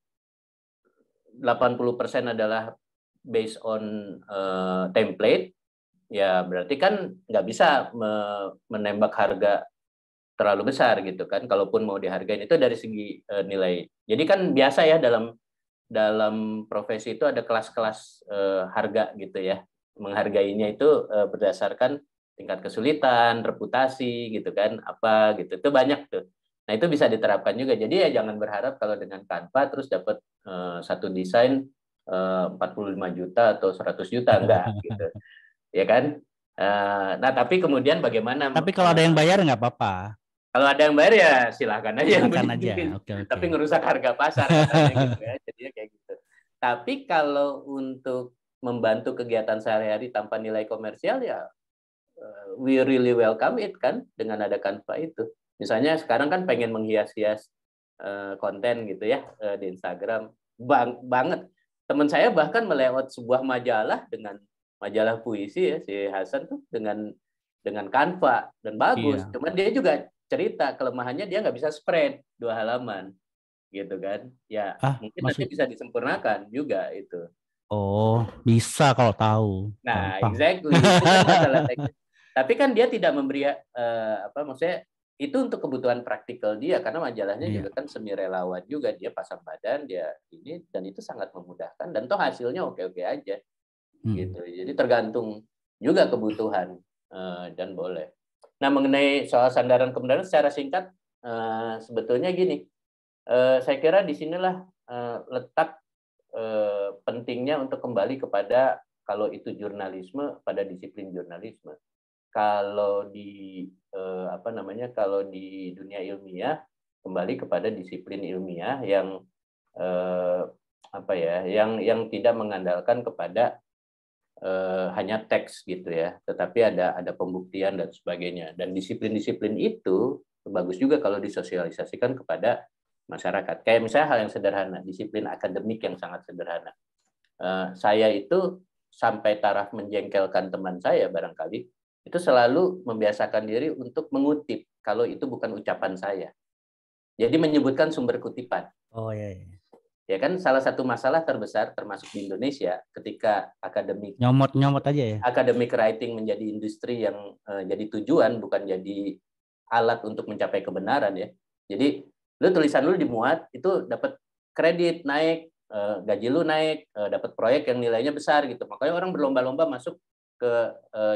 adalah based on template, ya berarti kan nggak bisa menembak harga terlalu besar gitu kan. Kalaupun mau dihargain itu dari segi nilai. Jadi kan biasa ya dalam profesi itu ada kelas-kelas harga gitu ya. Menghargainya itu berdasarkan tingkat kesulitan, reputasi gitu kan, apa gitu. Itu banyak tuh. Nah, itu bisa diterapkan juga. Jadi ya jangan berharap kalau dengan Canva terus dapat satu desain 45 juta atau 100 juta, enggak gitu. Ya kan? Nah, tapi kemudian bagaimana Tapi kalau ada yang bayar nggak apa-apa. kalau ada yang bayar ya silahkan aja yang Silakan aja. beli. Oke. Tapi ngerusak harga pasar katanya gitu ya. Jadinya kayak gitu. Tapi kalau untuk membantu kegiatan sehari-hari tanpa nilai komersial ya we really welcome it kan dengan ada Canva itu. Misalnya sekarang kan pengen menghias-hias konten gitu ya di Instagram. Banget. Teman saya bahkan melewat sebuah majalah dengan majalah puisi ya si Hasan tuh dengan Canva dan bagus. Iya. Cuman dia juga cerita kelemahannya dia nggak bisa spread 2 halaman gitu kan. Ya mungkin nanti bisa disempurnakan juga itu. Oh, bisa kalau tahu. Nah, Gampang. exactly itu kan masalah teknis. Tapi kan dia tidak memberi maksudnya itu untuk kebutuhan praktikal dia karena majalahnya juga kan semi relawan juga, dia pasang badan dia ini dan itu sangat memudahkan dan toh hasilnya oke-oke aja gitu. Jadi tergantung juga kebutuhan dan boleh. Nah, mengenai soal sandaran kebenaran secara singkat sebetulnya gini. Saya kira disinilah letak pentingnya untuk kembali kepada kalau itu jurnalisme pada disiplin jurnalisme. Kalau di kalau di dunia ilmiah kembali kepada disiplin ilmiah yang yang tidak mengandalkan kepada hanya teks gitu ya, tetapi ada pembuktian dan sebagainya. Dan disiplin-disiplin itu bagus juga kalau disosialisasikan kepada masyarakat. Kayak misalnya hal yang sederhana, disiplin akademik yang sangat sederhana. Saya itu sampai taraf menjengkelkan teman saya barangkali, itu selalu membiasakan diri untuk mengutip kalau itu bukan ucapan saya. Jadi menyebutkan sumber kutipan. Oh iya. Ya kan salah satu masalah terbesar termasuk di Indonesia ketika akademik nyomot aja ya. Academic writing menjadi industri yang jadi tujuan bukan jadi alat untuk mencapai kebenaran ya. Jadi tulisan lu dimuat itu dapat kredit naik, gaji lu naik, dapat proyek yang nilainya besar gitu. Makanya orang berlomba-lomba masuk ke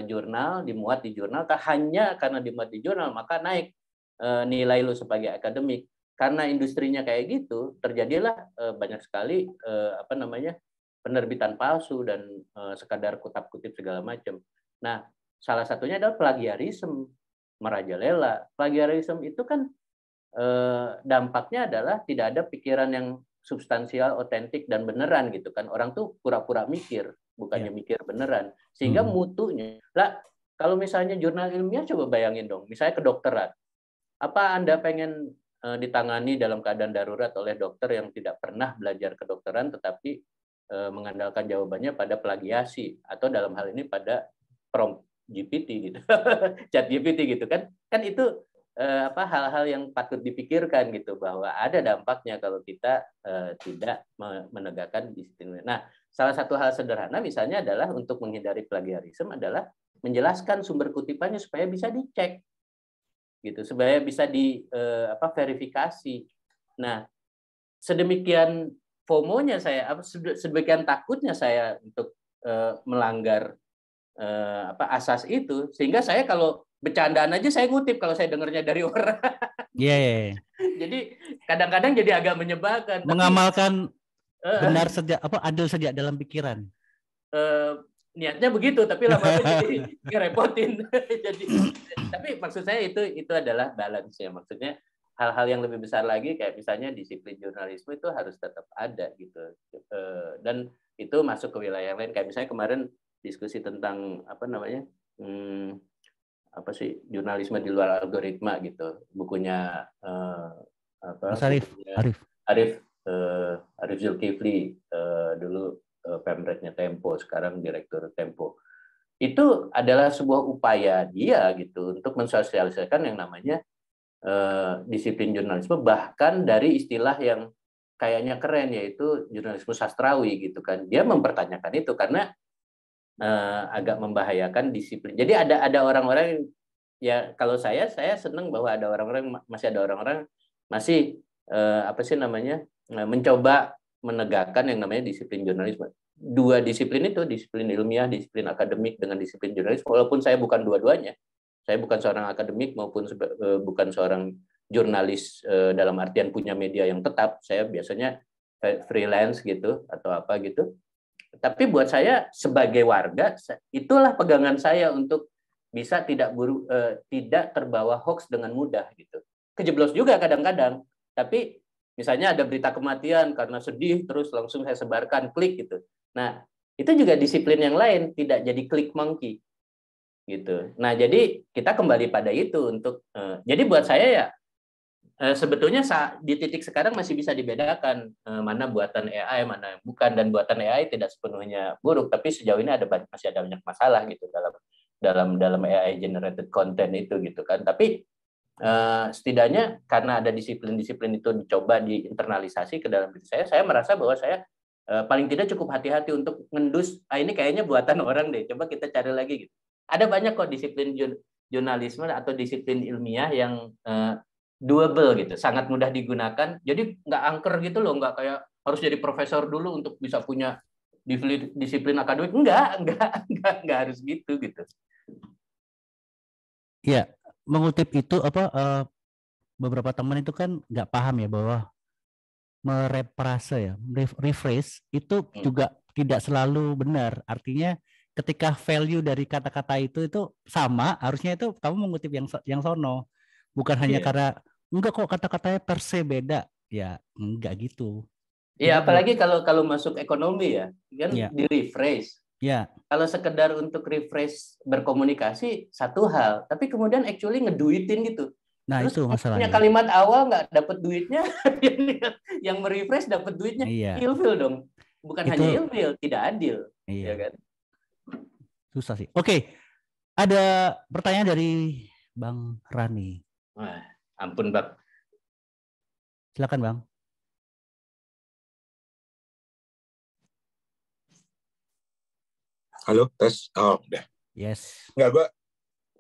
jurnal, dimuat di jurnal, hanya karena dimuat di jurnal maka naik nilai lu sebagai akademik. Karena industrinya kayak gitu, terjadilah banyak sekali penerbitan palsu dan sekadar kutip-kutip segala macam. Nah, salah satunya adalah plagiarisme, merajalela. Plagiarisme itu kan dampaknya adalah tidak ada pikiran yang substansial, otentik dan beneran gitu kan. Orang tuh pura-pura mikir, bukannya mikir beneran. Sehingga mutunya. Lah, kalau misalnya jurnal ilmiah coba bayangin dong, misalnya kedokteran. Apa Anda pengen ditangani dalam keadaan darurat oleh dokter yang tidak pernah belajar kedokteran tetapi mengandalkan jawabannya pada plagiasi atau dalam hal ini pada prompt GPT gitu, chat GPT gitu kan itu hal-hal yang patut dipikirkan gitu bahwa ada dampaknya kalau kita tidak menegakkan disiplin. Nah, salah satu hal sederhana misalnya adalah untuk menghindari plagiarisme adalah menjelaskan sumber kutipannya supaya bisa dicek gitu, supaya bisa verifikasi. Nah, sedemikian FOMO-nya saya, sedemikian takutnya saya untuk melanggar asas itu, sehingga saya kalau bercandaan aja saya ngutip kalau saya dengarnya dari orang. Iya. Jadi kadang-kadang jadi agak menyebalkan. Mengamalkan benar adil sejak dalam pikiran. Niatnya begitu, tapi lama-lama jadi ngerepotin. Tapi maksud saya itu adalah balance ya. Maksudnya hal-hal yang lebih besar lagi kayak misalnya disiplin jurnalisme itu harus tetap ada gitu. Dan itu masuk ke wilayah lain kayak misalnya kemarin diskusi tentang jurnalisme di luar algoritma gitu. Bukunya Arif Zulkifli dulu Pemretnya Tempo, sekarang direktur Tempo. itu adalah sebuah upaya dia gitu untuk mensosialisasikan yang namanya disiplin jurnalisme, bahkan dari istilah yang kayaknya keren, yaitu jurnalisme sastrawi gitu kan. Dia mempertanyakan itu karena agak membahayakan disiplin. Jadi ada orang-orang, ya kalau saya senang bahwa ada orang-orang, masih ada orang-orang masih apa sih namanya, mencoba menegakkan yang namanya disiplin jurnalisme. Dua disiplin itu, disiplin ilmiah, disiplin akademik dengan disiplin jurnalisme, walaupun saya bukan dua-duanya. Saya bukan seorang akademik maupun bukan seorang jurnalis dalam artian punya media yang tetap. Saya biasanya freelance gitu atau apa gitu. Tapi buat saya sebagai warga, itulah pegangan saya untuk bisa tidak terbawa hoax dengan mudah gitu. Kejeblos juga kadang-kadang, tapi misalnya ada berita kematian karena sedih, terus langsung saya sebarkan, klik gitu. Nah, itu juga disiplin yang lain, tidak jadi klik monkey gitu. Nah, jadi kita kembali pada itu untuk jadi buat saya ya sebetulnya di titik sekarang masih bisa dibedakan mana buatan AI, mana yang bukan, dan buatan AI tidak sepenuhnya buruk, tapi sejauh ini masih ada banyak masalah gitu dalam AI generated content itu gitu kan. Tapi setidaknya karena ada disiplin-disiplin itu dicoba diinternalisasi ke dalam diri saya merasa bahwa saya paling tidak cukup hati-hati untuk ngendus, ini kayaknya buatan orang deh, coba kita cari lagi gitu. Ada banyak kok disiplin jurnalisme atau disiplin ilmiah yang doable gitu, sangat mudah digunakan. Jadi nggak angker gitu loh, nggak kayak harus jadi profesor dulu untuk bisa punya disiplin akademik. Nggak harus gitu. Ya, mengutip itu beberapa teman itu kan nggak paham ya bahwa mereprase ya, rephrase itu juga tidak selalu benar. Artinya ketika value dari kata-kata itu sama, harusnya itu kamu mengutip yang sono. Bukan hanya karena enggak kok kata-katanya per se beda, ya enggak gitu. Iya, apalagi kalau masuk ekonomi ya, kan di rephrase. Ya. Kalau sekedar untuk rephrase berkomunikasi satu hal, tapi kemudian actually ngeduitin gitu. Nah, terus itu masalahnya. Kalimat awal nggak dapat duitnya, yang merefresh dapat duitnya, ilfil dong. Bukan hanya ilfil, tidak adil. Iya. Ya kan? Susah sih. Oke, ada pertanyaan dari Bang Rani. Wah, ampun Bang. Silakan Bang. Halo, tes. Oh, udah. Yes. Enggak, Mbak.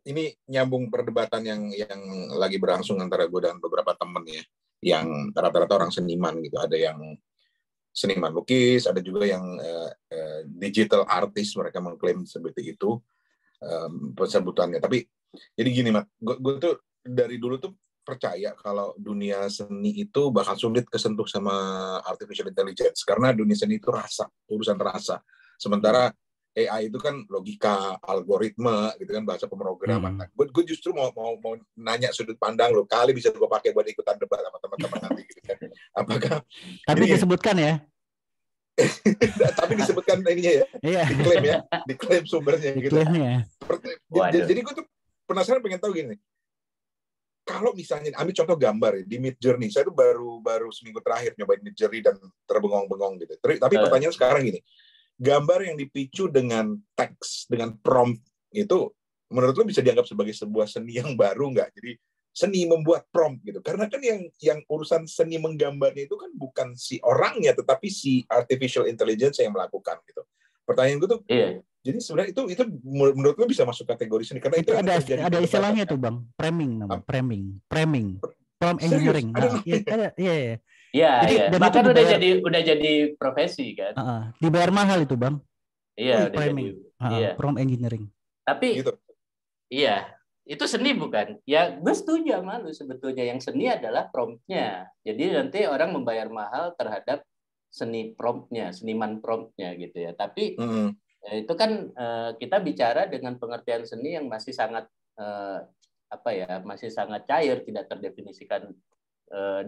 Ini nyambung perdebatan yang lagi berlangsung antara gue dan beberapa temen ya, yang rata-rata orang seniman gitu. Ada yang seniman lukis, ada juga yang digital artist, mereka mengklaim seperti itu pensebutannya. Tapi jadi gini, Mat, gue tuh dari dulu tuh percaya kalau dunia seni itu bakal sulit kesentuh sama artificial intelligence karena dunia seni itu urusan rasa. Sementara AI itu kan logika, algoritma gitu kan, bahasa pemrograman. Nah, gue justru mau nanya sudut pandang lo, kali bisa gue pakai buat ikutan debat sama teman-teman nanti gitu kan. Apakah tapi disebutkan ya? Tapi disebutkan ininya ya, diklaim ya, diklaim sumbernya gitu. Jadi gue tuh penasaran, pengen tahu gini. Kalau misalnya ambil contoh gambar ya, di Midjourney, saya tuh baru seminggu terakhir nyobain Midjourney dan terbengong-bengong gitu. Tapi pertanyaan sekarang gini, gambar yang dipicu dengan teks, dengan prompt itu, menurut lo bisa dianggap sebagai sebuah seni yang baru nggak? Jadi seni membuat prompt gitu. Karena kan yang urusan seni menggambarnya itu kan bukan si orangnya, tetapi si artificial intelligence yang melakukan gitu. Pertanyaan gue tuh, jadi sebenarnya itu menurut lo bisa masuk kategori seni? Karena itu ada istilahnya tuh Bang, framing namanya, framing, prompt engineering. Iya. Iya. Bahkan udah jadi profesi kan. Dibayar mahal itu Bang. Iya, framing. Prompt engineering. Tapi gitu. Iya, itu seni bukan? Ya, gue setuju sama lu sebetulnya. Yang seni adalah promptnya. Jadi nanti orang membayar mahal terhadap seni promptnya, seniman promptnya gitu ya. Tapi itu kan kita bicara dengan pengertian seni yang masih sangat masih sangat cair, tidak terdefinisikan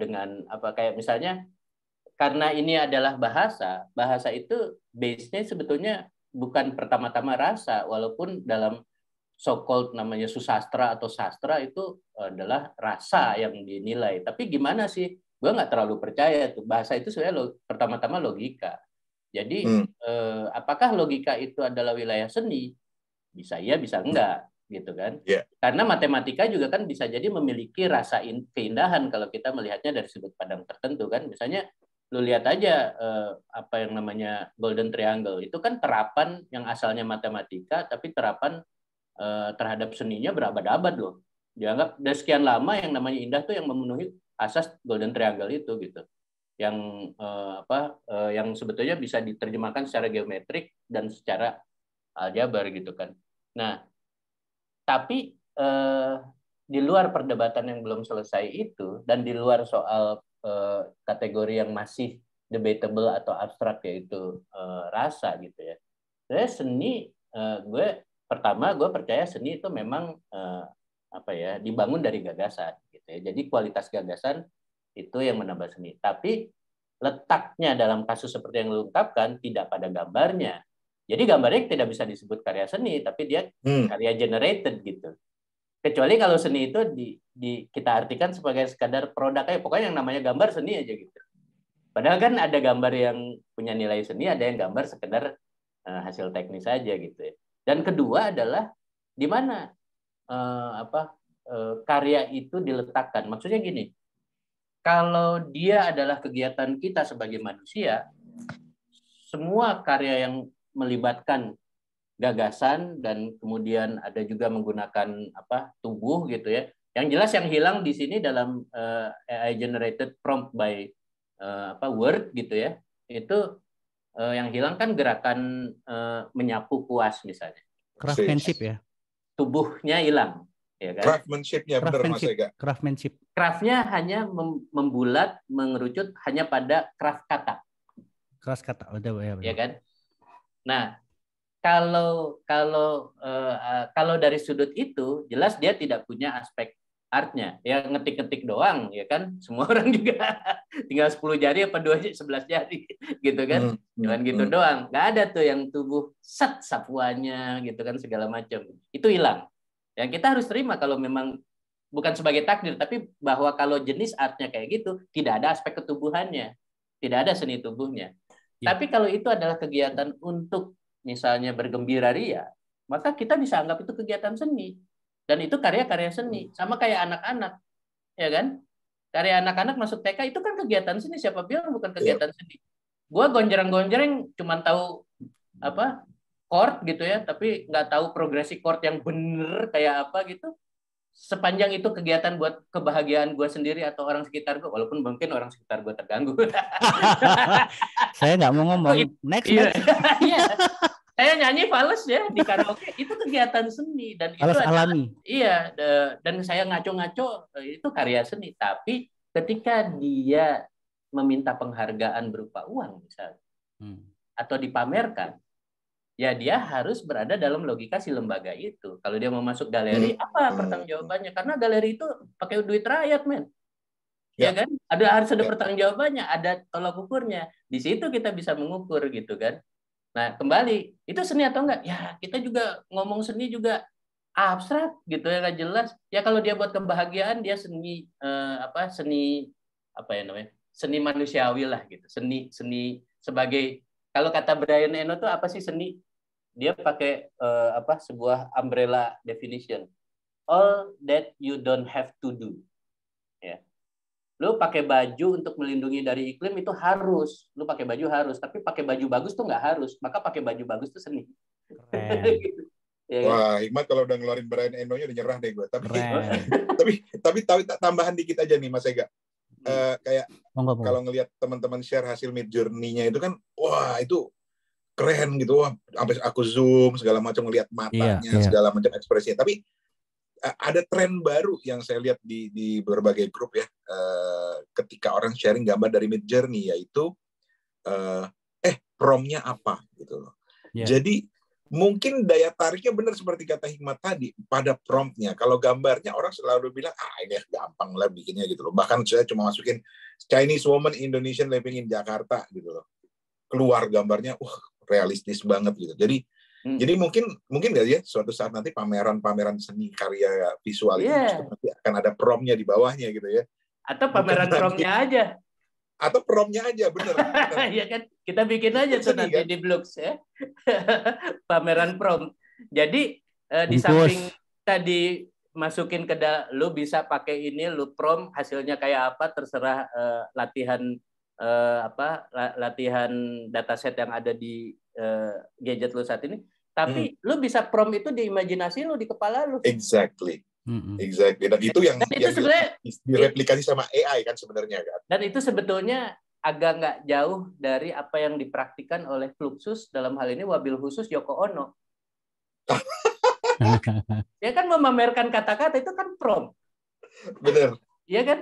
dengan kayak misalnya, karena ini adalah bahasa itu base-nya sebetulnya bukan pertama-tama rasa, walaupun dalam so-called namanya susastra atau sastra itu adalah rasa yang dinilai. Tapi gimana sih? Gue nggak terlalu percaya tuh. Bahasa itu sebenarnya pertama-tama logika. Jadi apakah logika itu adalah wilayah seni? bisa iya, bisa enggak, gitu kan? Yeah. Karena matematika juga kan bisa jadi memiliki rasa keindahan kalau kita melihatnya dari sudut pandang tertentu kan. Misalnya lu lihat aja apa yang namanya golden triangle itu kan terapan yang asalnya matematika tapi terapan terhadap seninya berabad-abad loh. Dianggap dari sekian lama yang namanya indah tuh yang memenuhi asas golden triangle itu gitu. Yang yang sebetulnya bisa diterjemahkan secara geometrik dan secara aljabar gitu kan. Nah, tapi di luar perdebatan yang belum selesai itu dan di luar soal kategori yang masih debatable atau abstrak yaitu rasa gitu ya. Saya seni gue percaya seni itu memang dibangun dari gagasan gitu ya. Jadi kualitas gagasan itu yang menambah seni. Tapi letaknya dalam kasus seperti yang lu ungkapkan tidak pada gambarnya. Jadi gambarnya tidak bisa disebut karya seni, tapi dia karya generated gitu. Kecuali kalau seni itu kita artikan sebagai sekadar produk aja. Pokoknya yang namanya gambar seni aja gitu. Padahal kan ada gambar yang punya nilai seni, ada yang gambar sekedar hasil teknis saja gitu ya. Dan kedua adalah di mana karya itu diletakkan. Maksudnya gini, kalau dia adalah kegiatan kita sebagai manusia, semua karya yang melibatkan gagasan dan kemudian ada juga menggunakan tubuh gitu ya. Yang jelas yang hilang di sini dalam AI generated prompt by word gitu ya. Itu yang hilang kan gerakan menyapu kuas misalnya. Craftsmanship ya. Tubuhnya hilang. Ya kan? Craftsmanship-nya benar Mas Ega. Craftsmanship. Craft-nya hanya membulat, mengerucut hanya pada craft kata. Craft kata, betul. Ya kan? Nah, kalau dari sudut itu jelas dia tidak punya aspek artnya. Ya ngetik-ngetik doang, ya kan? Semua orang juga tinggal 10 jari apa 11 jari gitu kan. Cuman gitu doang. Nggak ada tuh yang tubuh sapuannya gitu kan segala macam. Itu hilang. Ya kita harus terima kalau memang bukan sebagai takdir, tapi bahwa kalau jenis artnya kayak gitu tidak ada aspek ketubuhannya. Tidak ada seni tubuhnya. Ya. Tapi kalau itu adalah kegiatan untuk misalnya bergembira ria, maka kita bisa anggap itu kegiatan seni. Dan itu karya-karya seni. Sama kayak anak-anak. Ya kan? Karya anak-anak masuk TK itu kan kegiatan seni. Siapa bilang bukan kegiatan seni? Gua gonjreng-gonjreng cuma tahu chord gitu ya, tapi nggak tahu progresi chord yang bener kayak apa gitu. Sepanjang itu kegiatan buat kebahagiaan gue sendiri atau orang sekitar gue, walaupun mungkin orang sekitar gue terganggu. Saya nggak mau ngomong. Next. Iya. Saya nyanyi fals ya di karaoke, itu kegiatan seni dan fals itu alami. Iya, dan saya ngaco-ngaco itu karya seni. Tapi ketika dia meminta penghargaan berupa uang misalnya, atau dipamerkan, ya dia harus berada dalam logika si lembaga itu. Kalau dia mau masuk galeri, apa pertanggungjawabannya? Karena galeri itu pakai duit rakyat, men. Ya kan? Harus ada pertanggungjawabannya, ada tolak ukurnya. Di situ kita bisa mengukur gitu kan. Nah, kembali, itu seni atau enggak? Ya, kita juga ngomong seni juga abstrak gitu ya, nggak jelas. Ya kalau dia buat kebahagiaan, dia seni seni manusiawi lah gitu. Seni sebagai, kalau kata Brian Eno tuh apa sih seni? Dia pakai sebuah umbrella definition. All that you don't have to do. Ya. Lu pakai baju untuk melindungi dari iklim itu harus. Lu pakai baju harus, tapi pakai baju bagus tuh nggak harus. Maka pakai baju bagus tuh seni. Gitu. Ya, wah, Hikmat kalau udah ngeluarin Brian Eno-nya udah nyerah deh gue. Tapi tambahan dikit aja nih Mas Ega. Kayak kalau ngelihat teman-teman share hasil Mid Journey-nya itu kan, wah itu keren gitu, wah sampai aku zoom segala macam ngelihat matanya, segala macam ekspresinya. Tapi ada tren baru yang saya lihat di berbagai grup ya, ketika orang sharing gambar dari Mid Journey, yaitu prompt-nya apa gitu loh. Jadi mungkin daya tariknya benar seperti kata Hikmat tadi pada prompt-nya. Kalau gambarnya orang selalu bilang ini gampang lah bikinnya gitu loh. Bahkan saya cuma masukin Chinese woman Indonesian living in Jakarta gitu loh. Keluar gambarnya realistis banget gitu. Jadi mungkin nggak ya suatu saat nanti pameran seni karya visual itu nanti akan ada prompt-nya di bawahnya gitu ya. Atau pameran prompt-nya aja. Atau prompt-nya aja, bener. Iya kan, kita bikin aja tuh nanti kan? Di blogs ya. Pameran prompt. Jadi di Bungkus. samping tadi masukin lu bisa pakai ini, lu prompt hasilnya kayak apa, terserah latihan latihan dataset yang ada di gadget lu saat ini. Tapi lu bisa prompt itu di imajinasi lu, di kepala lu. Exactly. Exactly. Dan itu yang sebenarnya direplikasi sama AI kan sebenarnya kan. Dan itu sebetulnya agak nggak jauh dari apa yang dipraktikkan oleh Fluxus, dalam hal ini wabil khusus Yoko Ono. Dia kan memamerkan kata-kata itu kan prompt. Bener. Iya kan?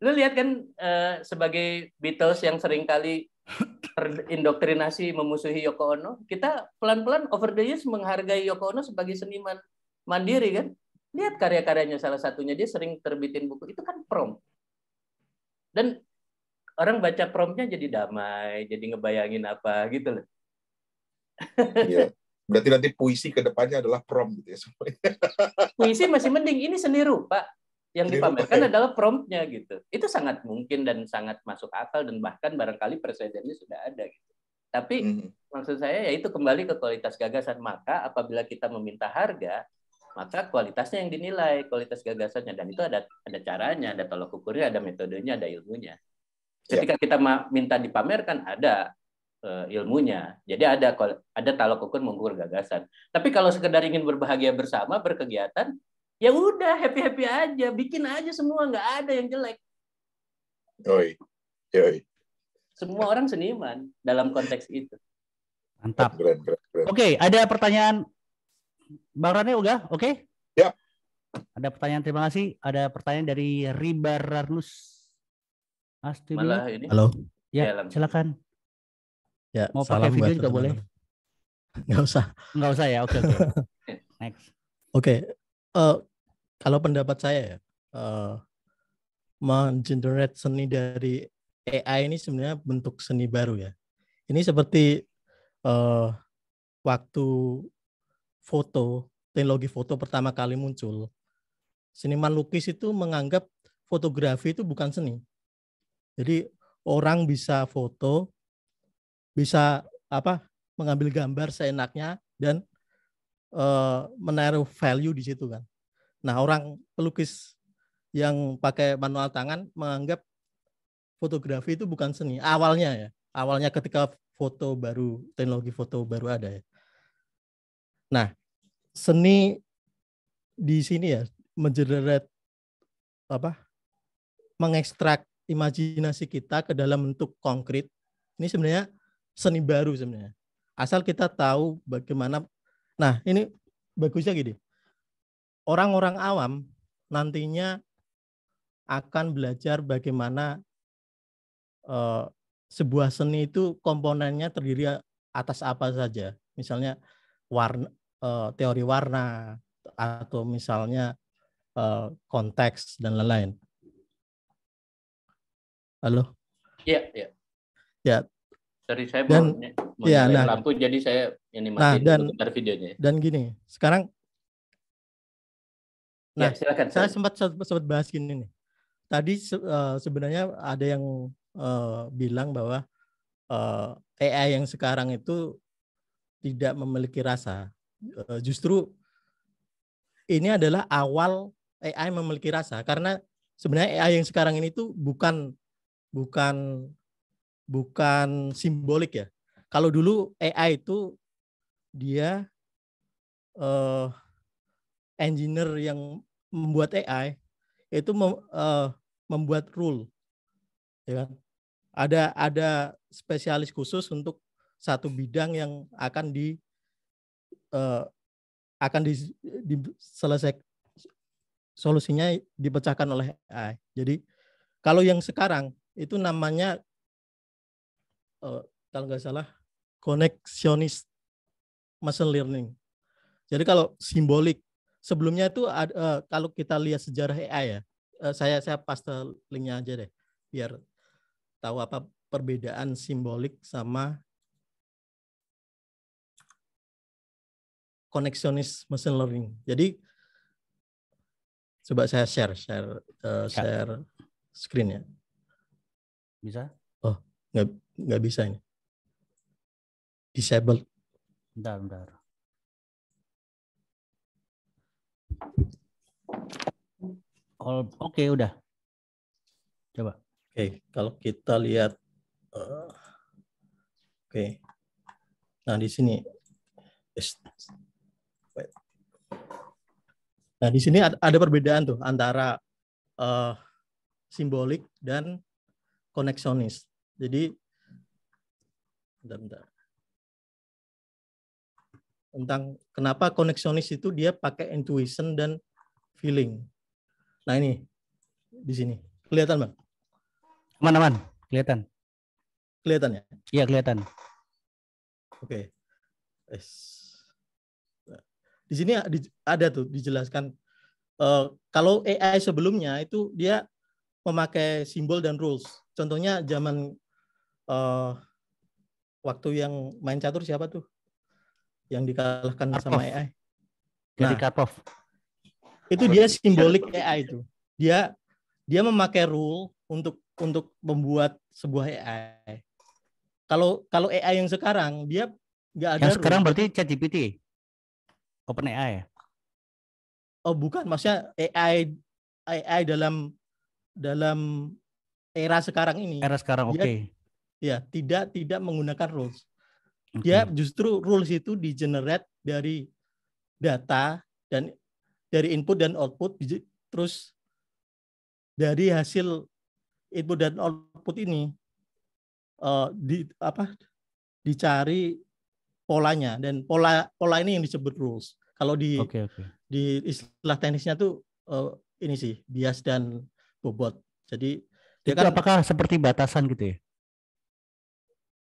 Lu lihat kan sebagai Beatles yang seringkali terindoktrinasi memusuhi Yoko Ono, kita pelan-pelan over the years menghargai Yoko Ono sebagai seniman mandiri kan? Lihat karya-karyanya, salah satunya dia sering terbitin buku, itu kan prompt. Dan orang baca promptnya jadi damai, jadi ngebayangin apa gitu loh. Iya. Berarti nanti puisi ke depannya adalah prompt gitu ya semuanya. Puisi masih mending, ini seni rupa. Yang dipamerkan adalah promptnya gitu. Itu sangat mungkin dan sangat masuk akal, dan bahkan barangkali presidennya sudah ada gitu. Tapi maksud saya ya itu kembali ke kualitas gagasan. Maka apabila kita meminta harga, maka kualitasnya yang dinilai, kualitas gagasannya, dan itu ada caranya, ada tolak ukurnya, ada metodenya, ada ilmunya. Ketika kita minta dipamerkan, ada ilmunya. Jadi ada tolak ukur mengukur gagasan. Tapi kalau sekedar ingin berbahagia bersama, berkegiatan, ya udah happy aja, bikin aja semua, nggak ada yang jelek. Semua orang seniman dalam konteks itu. Mantap. Oke, ada pertanyaan, Bang Rane udah? Oke? Ya. Ada pertanyaan, terima kasih. Ada pertanyaan dari Ribararnus. Malah ini. Halo. Ya, silakan. Ya, mau pakai video juga boleh. Nggak usah. Nggak usah ya, oke. Next. Oke, kalau pendapat saya ya, mengenerate seni dari AI ini sebenarnya bentuk seni baru ya. Ini seperti waktu teknologi foto pertama kali muncul, seniman lukis itu menganggap fotografi itu bukan seni. Jadi orang bisa foto, bisa mengambil gambar seenaknya dan menaruh value di situ kan. Nah, orang pelukis yang pakai manual tangan menganggap fotografi itu bukan seni. Awalnya ketika teknologi foto baru ada ya. Nah, seni di sini ya mengenerate mengekstrak imajinasi kita ke dalam bentuk konkret. Ini sebenarnya seni baru sebenarnya. Asal kita tahu bagaimana. Nah, ini bagusnya gini. Orang-orang awam nantinya akan belajar bagaimana sebuah seni itu komponennya terdiri atas apa saja. Misalnya teori warna, atau misalnya konteks dan lain-lain. Halo? Iya. Ya. Sorry, saya mau nyalain lampu, jadi saya ini matiin videonya. Dan gini, sekarang silakan. Saya sempat bahas gini nih. Tadi sebenarnya ada yang bilang bahwa AI yang sekarang itu tidak memiliki rasa. Justru ini adalah awal AI memiliki rasa, karena sebenarnya AI yang sekarang ini tuh bukan simbolik ya. Kalau dulu AI itu dia engineer yang membuat AI itu membuat rule, ya kan? Ada spesialis khusus untuk satu bidang yang akan diselesaikan, solusinya dipecahkan oleh AI. Jadi kalau yang sekarang itu namanya kalau nggak salah connectionist machine learning. Jadi kalau simbolik sebelumnya itu kalau kita lihat sejarah AI ya, saya paste linknya aja deh biar tahu apa perbedaan simbolik sama connectionist machine learning. Jadi coba saya share screen ya. Bisa? Oh, nggak bisa ini. Disable. Bentar. Oke, udah. Coba. Oke, kalau kita lihat, oke. Nah di sini, nah di sini ada perbedaan tuh antara simbolik dan koneksionis. Jadi, bentar. Tentang kenapa koneksionis itu dia pakai intuition dan feeling. Nah ini di sini kelihatan Bang? Aman, kelihatan. Kelihatan ya? Iya kelihatan. Oke. Nah, di sini ada tuh dijelaskan kalau AI sebelumnya itu dia memakai simbol dan rules. Contohnya zaman waktu yang main catur siapa tuh? Yang dikalahkan Karpov. sama AI. Jadi Nah, Karpov. Itu dia simbolik AI itu. Dia memakai rule untuk membuat sebuah AI. Kalau AI yang sekarang dia nggak ada. Yang sekarang rule. berarti ChatGPT, OpenAI ya? Oh bukan, maksudnya AI dalam era sekarang ini. Era sekarang, oke. Ya tidak menggunakan rules. Oke. Dia justru rules itu di-generate dari data dan dari input dan output, terus dari hasil input dan output ini dicari polanya, dan pola ini yang disebut rules. Kalau di istilah teknisnya tuh ini sih bias dan bobot. Jadi dia itu apakah seperti batasan gitu ya?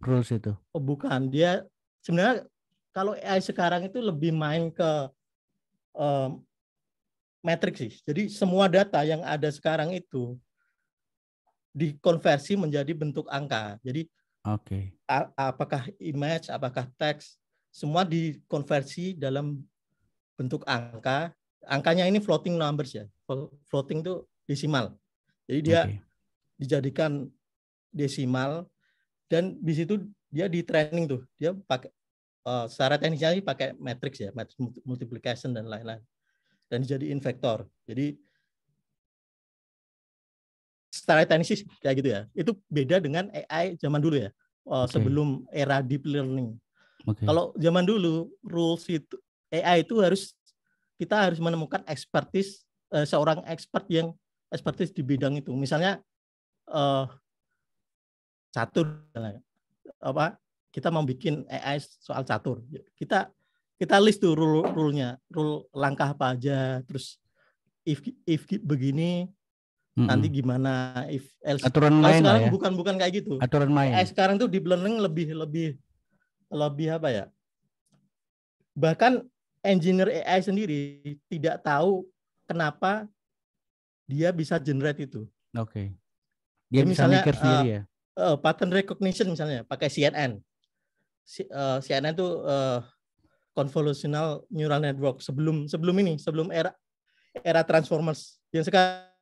Rules itu? Oh bukan, dia sebenarnya kalau AI sekarang itu lebih main ke metrik sih. Jadi semua data yang ada sekarang itu dikonversi menjadi bentuk angka. Jadi apakah image, apakah teks, semua dikonversi dalam bentuk angka. Angkanya ini floating numbers ya. Floating itu desimal. Jadi dia dijadikan desimal, dan di situ dia di training tuh. Dia pakai secara teknisnya pakai matrix ya, matrix multiplication dan lain-lain. Dan dijadiin vektor. Jadi secara teknis kayak gitu ya. Itu beda dengan AI zaman dulu ya. Sebelum era deep learning. Kalau zaman dulu rules itu AI itu kita harus menemukan expertise, seorang expert yang expertise di bidang itu. Misalnya catur, kita mau bikin AI soal catur. Kita list tuh rule-nya, rule langkah apa aja, terus if begini nanti gimana, if else. Aturan main sekarang lah ya. bukan kayak gitu. Aturan main. AI sekarang tuh deep learning lebih apa ya? Bahkan engineer AI sendiri tidak tahu kenapa dia bisa generate itu. Dia bisa misalnya, mikir sendiri ya. Pattern recognition misalnya pakai CNN. CNN itu convolutional neural network sebelum era Transformers. Yang sekarang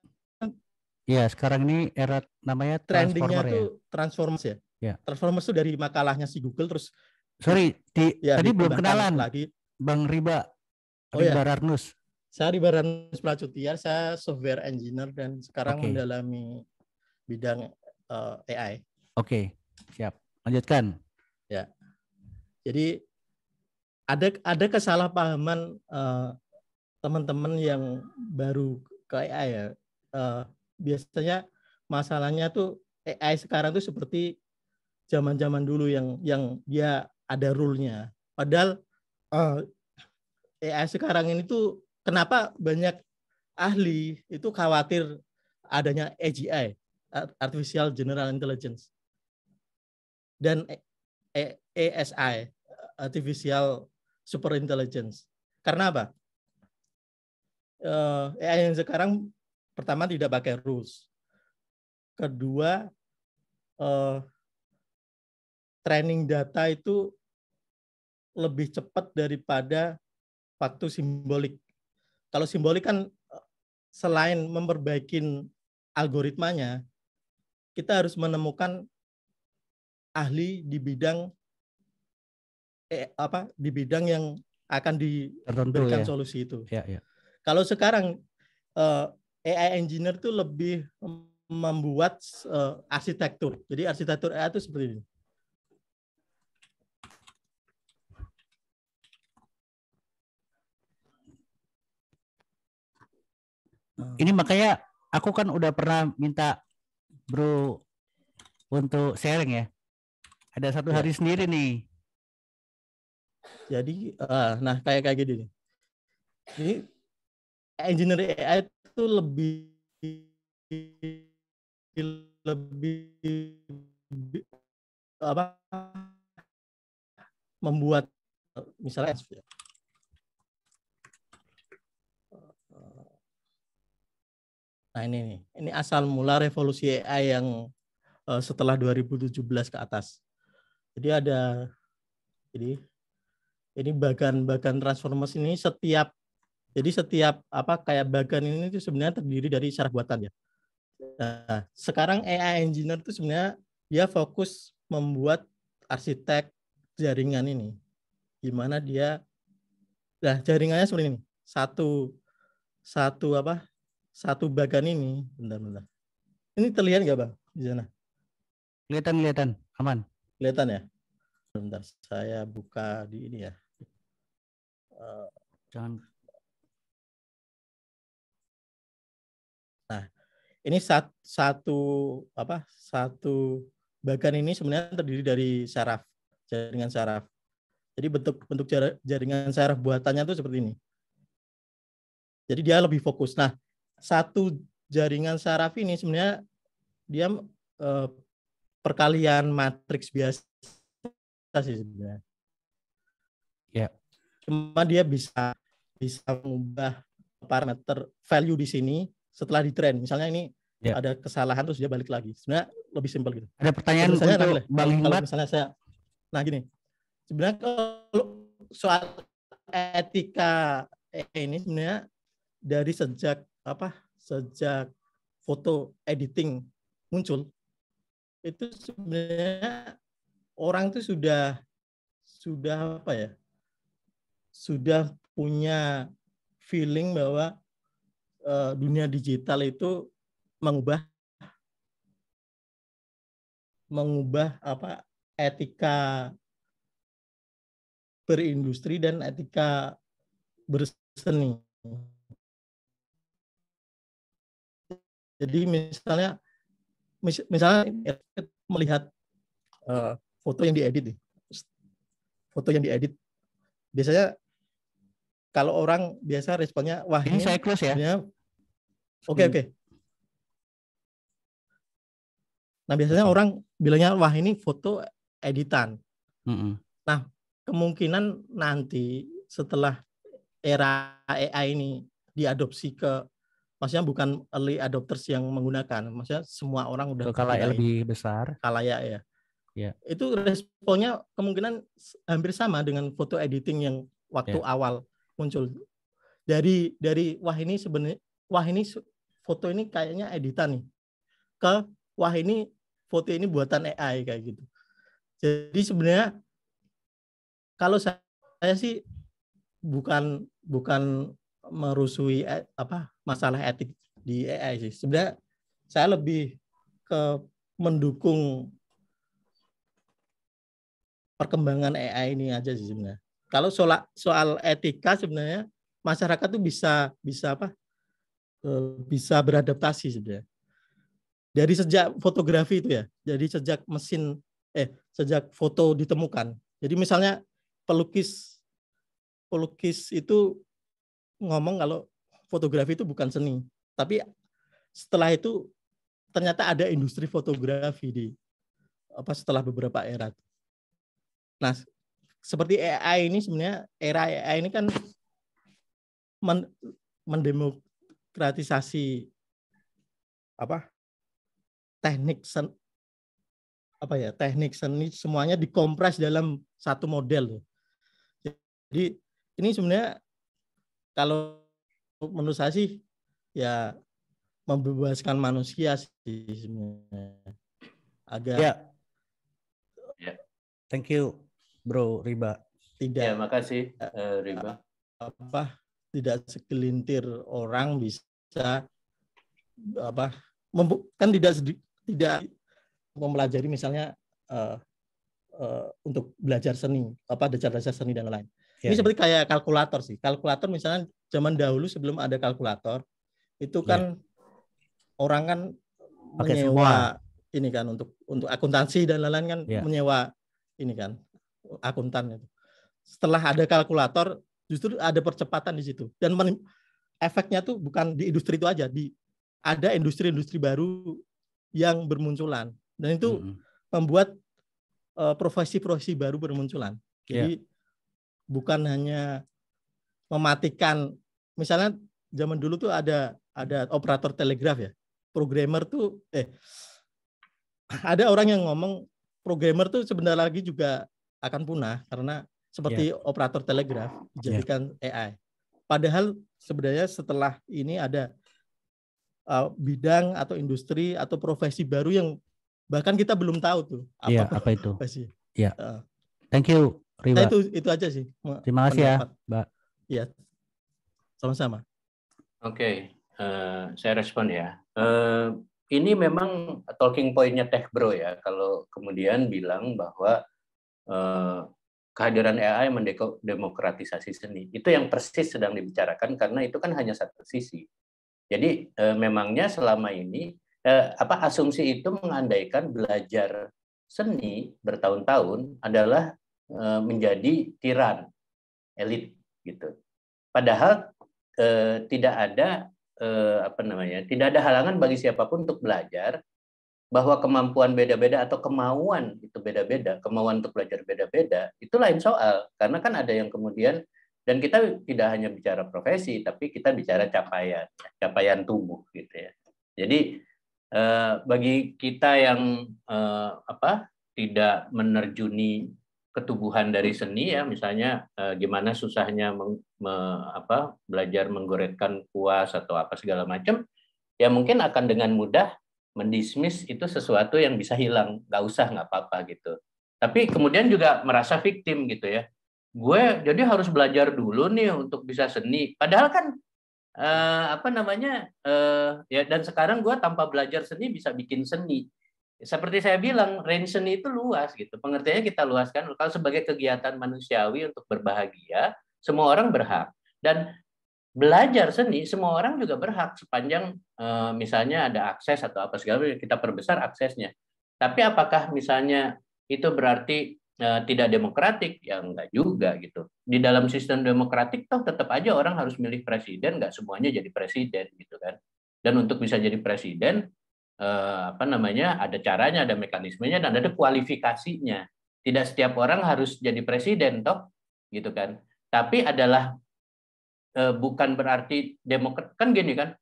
sekarang ini era namanya trendingnya Transformer tuh Transformers ya. Transformers itu dari makalahnya si Google, terus tadi belum kenalan lagi. Bang Riba Rarnus. Saya Riba Rarnus Pracutia, saya software engineer dan sekarang mendalami bidang AI. Siap. Lanjutkan. Ya. Jadi ada kesalahpahaman teman-teman yang baru ke AI ya. Biasanya masalahnya tuh AI sekarang tuh seperti zaman-zaman dulu yang dia ada rule-nya. Padahal AI sekarang ini tuh kenapa banyak ahli itu khawatir adanya AGI, Artificial General Intelligence, dan ASI, Artificial Super Intelligence. Karena apa? AI yang sekarang pertama tidak pakai rules. Kedua, training data itu lebih cepat daripada waktu simbolik. Kalau simbolik kan selain memperbaiki algoritmanya, kita harus menemukan ahli di bidang di bidang yang akan diberikan solusi itu. Kalau sekarang AI engineer itu lebih membuat arsitektur. Jadi arsitektur AI itu seperti ini. Ini makanya aku kan udah pernah minta Bro untuk sharing ya. Ada satu hari sendiri nih. Jadi, nah kayak gini. Ini engineer AI itu lebih apa, membuat misalnya nah ini asal mula revolusi AI yang setelah 2017 ke atas. Jadi ada ini bagan transformers ini setiap apa kayak bagan ini itu sebenarnya terdiri dari syaraf buatan ya. Nah, sekarang AI engineer itu sebenarnya dia fokus membuat arsitek jaringan ini. Gimana dia, nah jaringannya seperti ini. Satu bagan ini, bentar. Ini terlihat nggak Bang di sana? Kelihatan, aman. Kelihatan ya? Bentar, saya buka di ini ya. Jangan. Nah, ini satu bagan ini sebenarnya terdiri dari saraf, jaringan saraf. Jadi bentuk jaringan saraf buatannya itu seperti ini. Jadi dia lebih fokus. Nah, satu jaringan saraf ini sebenarnya dia perkalian matriks biasa sih sebenarnya. Ya. Cuma dia bisa mengubah parameter value di sini setelah di train. Misalnya ini ada kesalahan terus dia balik lagi. Sebenarnya lebih simpel gitu. Ada pertanyaan untuk Bang Hikmat. Misalnya nah gini. Sebenarnya kalau soal etika ini sebenarnya dari sejak foto editing muncul itu sebenarnya orang itu sudah punya feeling bahwa dunia digital itu mengubah etika berindustri dan etika berseni. Jadi misalnya melihat foto yang diedit, biasanya kalau orang biasa responnya, wah ini saya close ya. Oke. Nah biasanya orang bilangnya, wah ini foto editan. Nah kemungkinan nanti setelah era AI ini diadopsi maksudnya bukan early adopters yang menggunakan, maksudnya semua orang udah khalayak lebih besar. Khalayak ya. Itu responnya kemungkinan hampir sama dengan foto editing yang waktu awal muncul. Dari wah ini foto ini kayaknya editan nih, ke wah ini foto ini buatan AI kayak gitu. Jadi sebenarnya kalau saya sih bukan merusui masalah etik di AI sih. Sebenarnya saya lebih ke mendukung perkembangan AI ini aja sih sebenarnya. Kalau soal etika sebenarnya masyarakat tuh bisa beradaptasi sebenarnya. Dari sejak fotografi itu ya, jadi sejak foto ditemukan. Jadi misalnya pelukis itu ngomong kalau fotografi itu bukan seni, tapi setelah itu ternyata ada industri fotografi setelah beberapa era. Nah, seperti AI ini sebenarnya era AI ini kan mendemokratisasi teknik seni semuanya dikompres dalam satu model. Jadi ini sebenarnya kalau menurut saya sih ya membebaskan manusia sih sebenarnya. Thank you Bro Riba. Makasih Riba. Tidak segelintir orang bisa kan tidak mempelajari misalnya untuk belajar seni, dasar-dasar seni dan lain-lain. Ini seperti kayak kalkulator sih. Kalkulator misalnya zaman dahulu sebelum ada kalkulator itu kan orang kan menyewa ini kan untuk akuntansi dan lain-lain kan menyewa ini kan akuntan itu. Setelah ada kalkulator justru ada percepatan di situ dan efeknya tuh bukan di industri itu aja, ada industri-industri baru yang bermunculan dan itu membuat profesi-profesi baru bermunculan. Jadi bukan hanya mematikan, misalnya zaman dulu tuh ada operator telegraf ya, programmer tuh ada orang yang ngomong programmer tuh sebentar lagi juga akan punah karena seperti operator telegraf dijadikan AI. Padahal sebenarnya setelah ini ada bidang atau industri atau profesi baru yang bahkan kita belum tahu tuh apa itu. Iya. Thank you, Riva. Nah, itu aja sih. Terima kasih ya, Mbak. Iya. Sama-sama. Oke, saya respon ya. Ini memang talking point-nya Tech Bro ya. Kalau kemudian bilang bahwa kehadiran AI mendemokratisasi seni. Itu yang persis sedang dibicarakan karena itu kan hanya satu sisi. Jadi memangnya selama ini asumsi itu mengandaikan belajar seni bertahun-tahun adalah menjadi tiran elit gitu. Padahal tidak ada tidak ada halangan bagi siapapun untuk belajar, bahwa kemampuan beda-beda atau kemauan itu beda-beda, kemauan untuk belajar beda-beda, itu lain soal. Karena kan ada yang kemudian, dan kita tidak hanya bicara profesi, tapi kita bicara capaian tubuh gitu ya. Jadi bagi kita yang tidak menerjuni ketubuhan dari seni ya, misalnya gimana susahnya belajar menggoretkan kuas atau apa segala macam, ya mungkin akan dengan mudah mendismiss itu sesuatu yang bisa hilang, nggak usah, nggak apa-apa gitu. Tapi kemudian juga merasa victim gitu ya. Gue jadi harus belajar dulu nih untuk bisa seni. Padahal kan ya, dan sekarang gue tanpa belajar seni bisa bikin seni. Seperti saya bilang, range seni itu luas gitu. Pengertiannya kita luaskan. Kalau sebagai kegiatan manusiawi untuk berbahagia, semua orang berhak. Dan belajar seni semua orang juga berhak sepanjang misalnya ada akses atau apa segala macam, kita perbesar aksesnya. Tapi apakah misalnya itu berarti tidak demokratik? Ya enggak juga gitu. Di dalam sistem demokratik toh tetap aja orang harus milih presiden, enggak semuanya jadi presiden gitu kan. Dan untuk bisa jadi presiden ada caranya, ada mekanismenya, dan ada kualifikasinya. Tidak setiap orang harus jadi presiden toh gitu kan. Tapi adalah bukan berarti demokrat kan gini kan.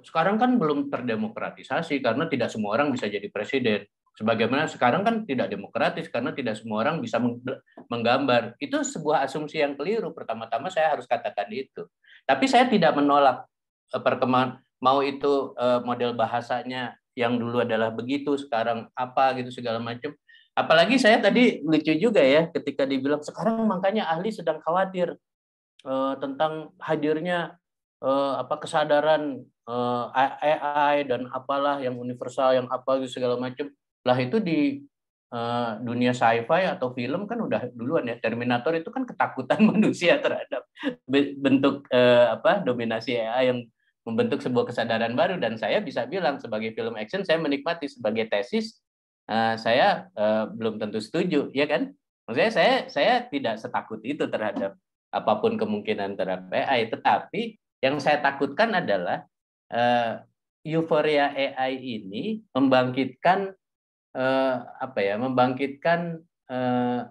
Sekarang kan belum terdemokratisasi karena tidak semua orang bisa jadi presiden. Sebagaimana sekarang kan tidak demokratis karena tidak semua orang bisa menggambar. Itu sebuah asumsi yang keliru. Pertama-tama saya harus katakan itu. Tapi saya tidak menolak perkembangan, mau itu model bahasanya yang dulu adalah begitu, sekarang apa gitu segala macam. Apalagi saya tadi lucu juga ya ketika dibilang sekarang makanya ahli sedang khawatir tentang hadirnya kesadaran AI dan apalah yang universal, yang apa gitu segala macam. Lah itu di dunia sci-fi atau film kan udah duluan ya. Terminator itu kan ketakutan manusia terhadap bentuk dominasi AI yang membentuk sebuah kesadaran baru. Dan saya bisa bilang sebagai film action saya menikmati, sebagai tesis saya belum tentu setuju, ya kan? Maksudnya saya tidak setakut itu terhadap apapun kemungkinan terhadap AI. Tetapi yang saya takutkan adalah euforia AI ini membangkitkan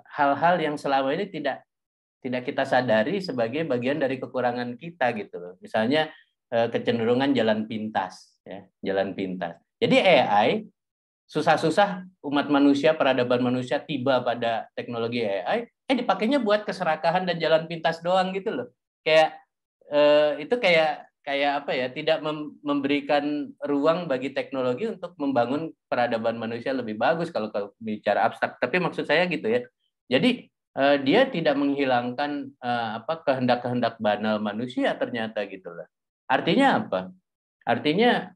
hal-hal yang selama ini tidak kita sadari sebagai bagian dari kekurangan kita gitu loh. Misalnya kecenderungan jalan pintas ya, jalan pintas. Jadi AI susah-susah umat manusia, peradaban manusia tiba pada teknologi AI, dipakainya buat keserakahan dan jalan pintas doang gitu loh. Kayak itu kayak apa ya, tidak memberikan ruang bagi teknologi untuk membangun peradaban manusia lebih bagus kalau bicara abstrak. Tapi maksud saya gitu ya. Jadi dia tidak menghilangkan kehendak-kehendak banal manusia ternyata gitu loh. Artinya apa? Artinya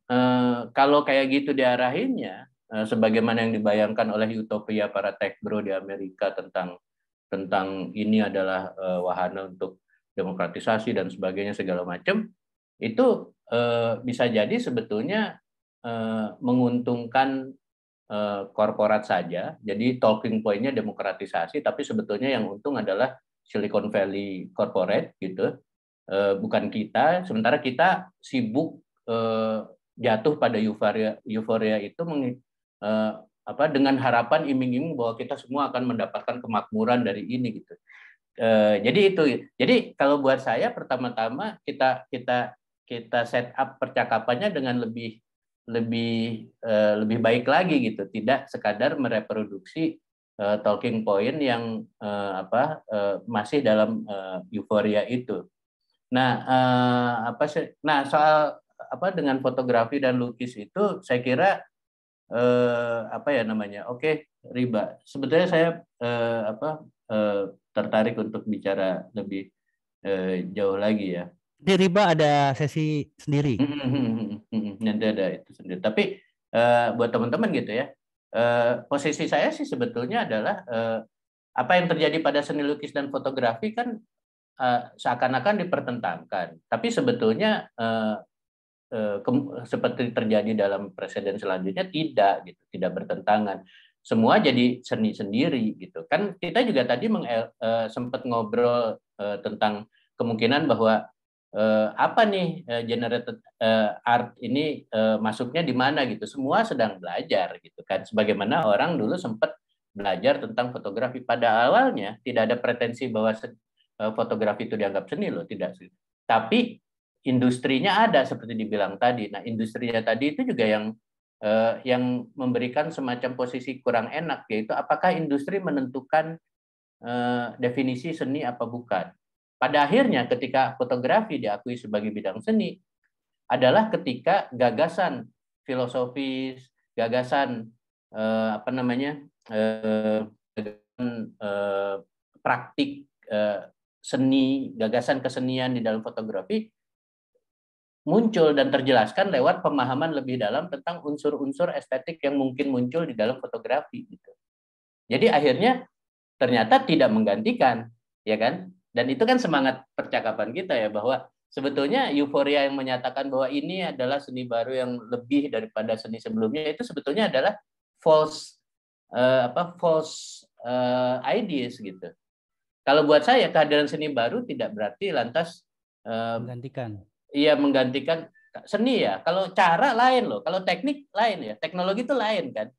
kalau kayak gitu diarahinnya, sebagaimana yang dibayangkan oleh utopia para tech bro di Amerika tentang ini adalah wahana untuk demokratisasi dan sebagainya segala macam, itu bisa jadi sebetulnya menguntungkan korporat saja. Jadi talking point-nya demokratisasi, tapi sebetulnya yang untung adalah Silicon Valley corporate gitu, bukan kita. Sementara kita sibuk jatuh pada euforia itu dengan harapan iming-iming bahwa kita semua akan mendapatkan kemakmuran dari ini gitu. Jadi itu. Jadi kalau buat saya pertama-tama kita set up percakapannya dengan lebih baik lagi gitu. Tidak sekadar mereproduksi talking point yang masih dalam euforia itu. Nah, soal dengan fotografi dan lukis itu saya kira Oke, Riba. Sebetulnya saya tertarik untuk bicara lebih jauh lagi ya. Di Riba ada sesi sendiri. Nanti ada itu sendiri. Tapi buat teman-teman gitu ya, posisi saya sih sebetulnya adalah apa yang terjadi pada seni lukis dan fotografi kan seakan-akan dipertentangkan. Tapi sebetulnya seperti terjadi dalam presiden selanjutnya tidak bertentangan. Semua jadi seni sendiri gitu. Kan kita juga tadi sempat ngobrol tentang kemungkinan bahwa apa nih generated art ini masuknya di mana gitu. Semua sedang belajar gitu kan. Sebagaimana orang dulu sempat belajar tentang fotografi. Pada awalnya tidak ada pretensi bahwa fotografi itu dianggap seni loh, tidak sih. Tapi industrinya ada seperti dibilang tadi. Nah, industrinya tadi itu juga yang memberikan semacam posisi kurang enak, yaitu apakah industri menentukan definisi seni apa bukan. Pada akhirnya ketika fotografi diakui sebagai bidang seni adalah ketika gagasan filosofis, gagasan praktik seni, gagasan kesenian di dalam fotografi muncul dan terjelaskan lewat pemahaman lebih dalam tentang unsur-unsur estetik yang mungkin muncul di dalam fotografi gitu. Jadi akhirnya ternyata tidak menggantikan, ya kan? Dan itu kan semangat percakapan kita ya, bahwa sebetulnya euforia yang menyatakan bahwa ini adalah seni baru yang lebih daripada seni sebelumnya itu sebetulnya adalah false ideas gitu. Kalau buat saya kehadiran seni baru tidak berarti lantas menggantikan. Iya, menggantikan seni ya. Kalau cara lain loh, kalau teknik lain ya, teknologi itu lain kan.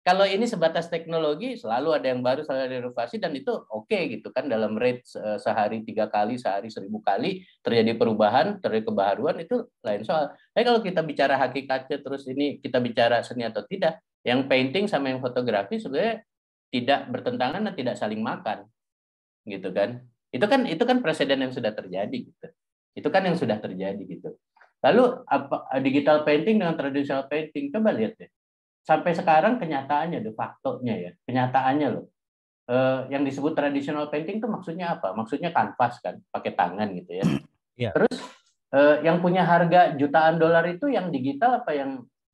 Kalau ini sebatas teknologi, selalu ada yang baru, selalu ada inovasi, dan itu oke gitu kan. Dalam rate sehari 3 kali, sehari 1000 kali terjadi perubahan, terjadi kebaharuan, itu lain soal. Tapi kalau kita bicara hakikatnya, terus ini kita bicara seni atau tidak, yang painting sama yang fotografi sebenarnya tidak bertentangan dan tidak saling makan, gitu kan. Itu kan presiden yang sudah terjadi gitu. Itu kan yang sudah terjadi gitu. Lalu digital painting dengan traditional painting, coba lihat deh. Sampai sekarang kenyataannya, de facto-nya ya, kenyataannya loh. Yang disebut traditional painting itu maksudnya apa? Maksudnya kanvas kan, pakai tangan gitu ya. Yeah. Terus yang punya harga jutaan dolar itu yang digital apa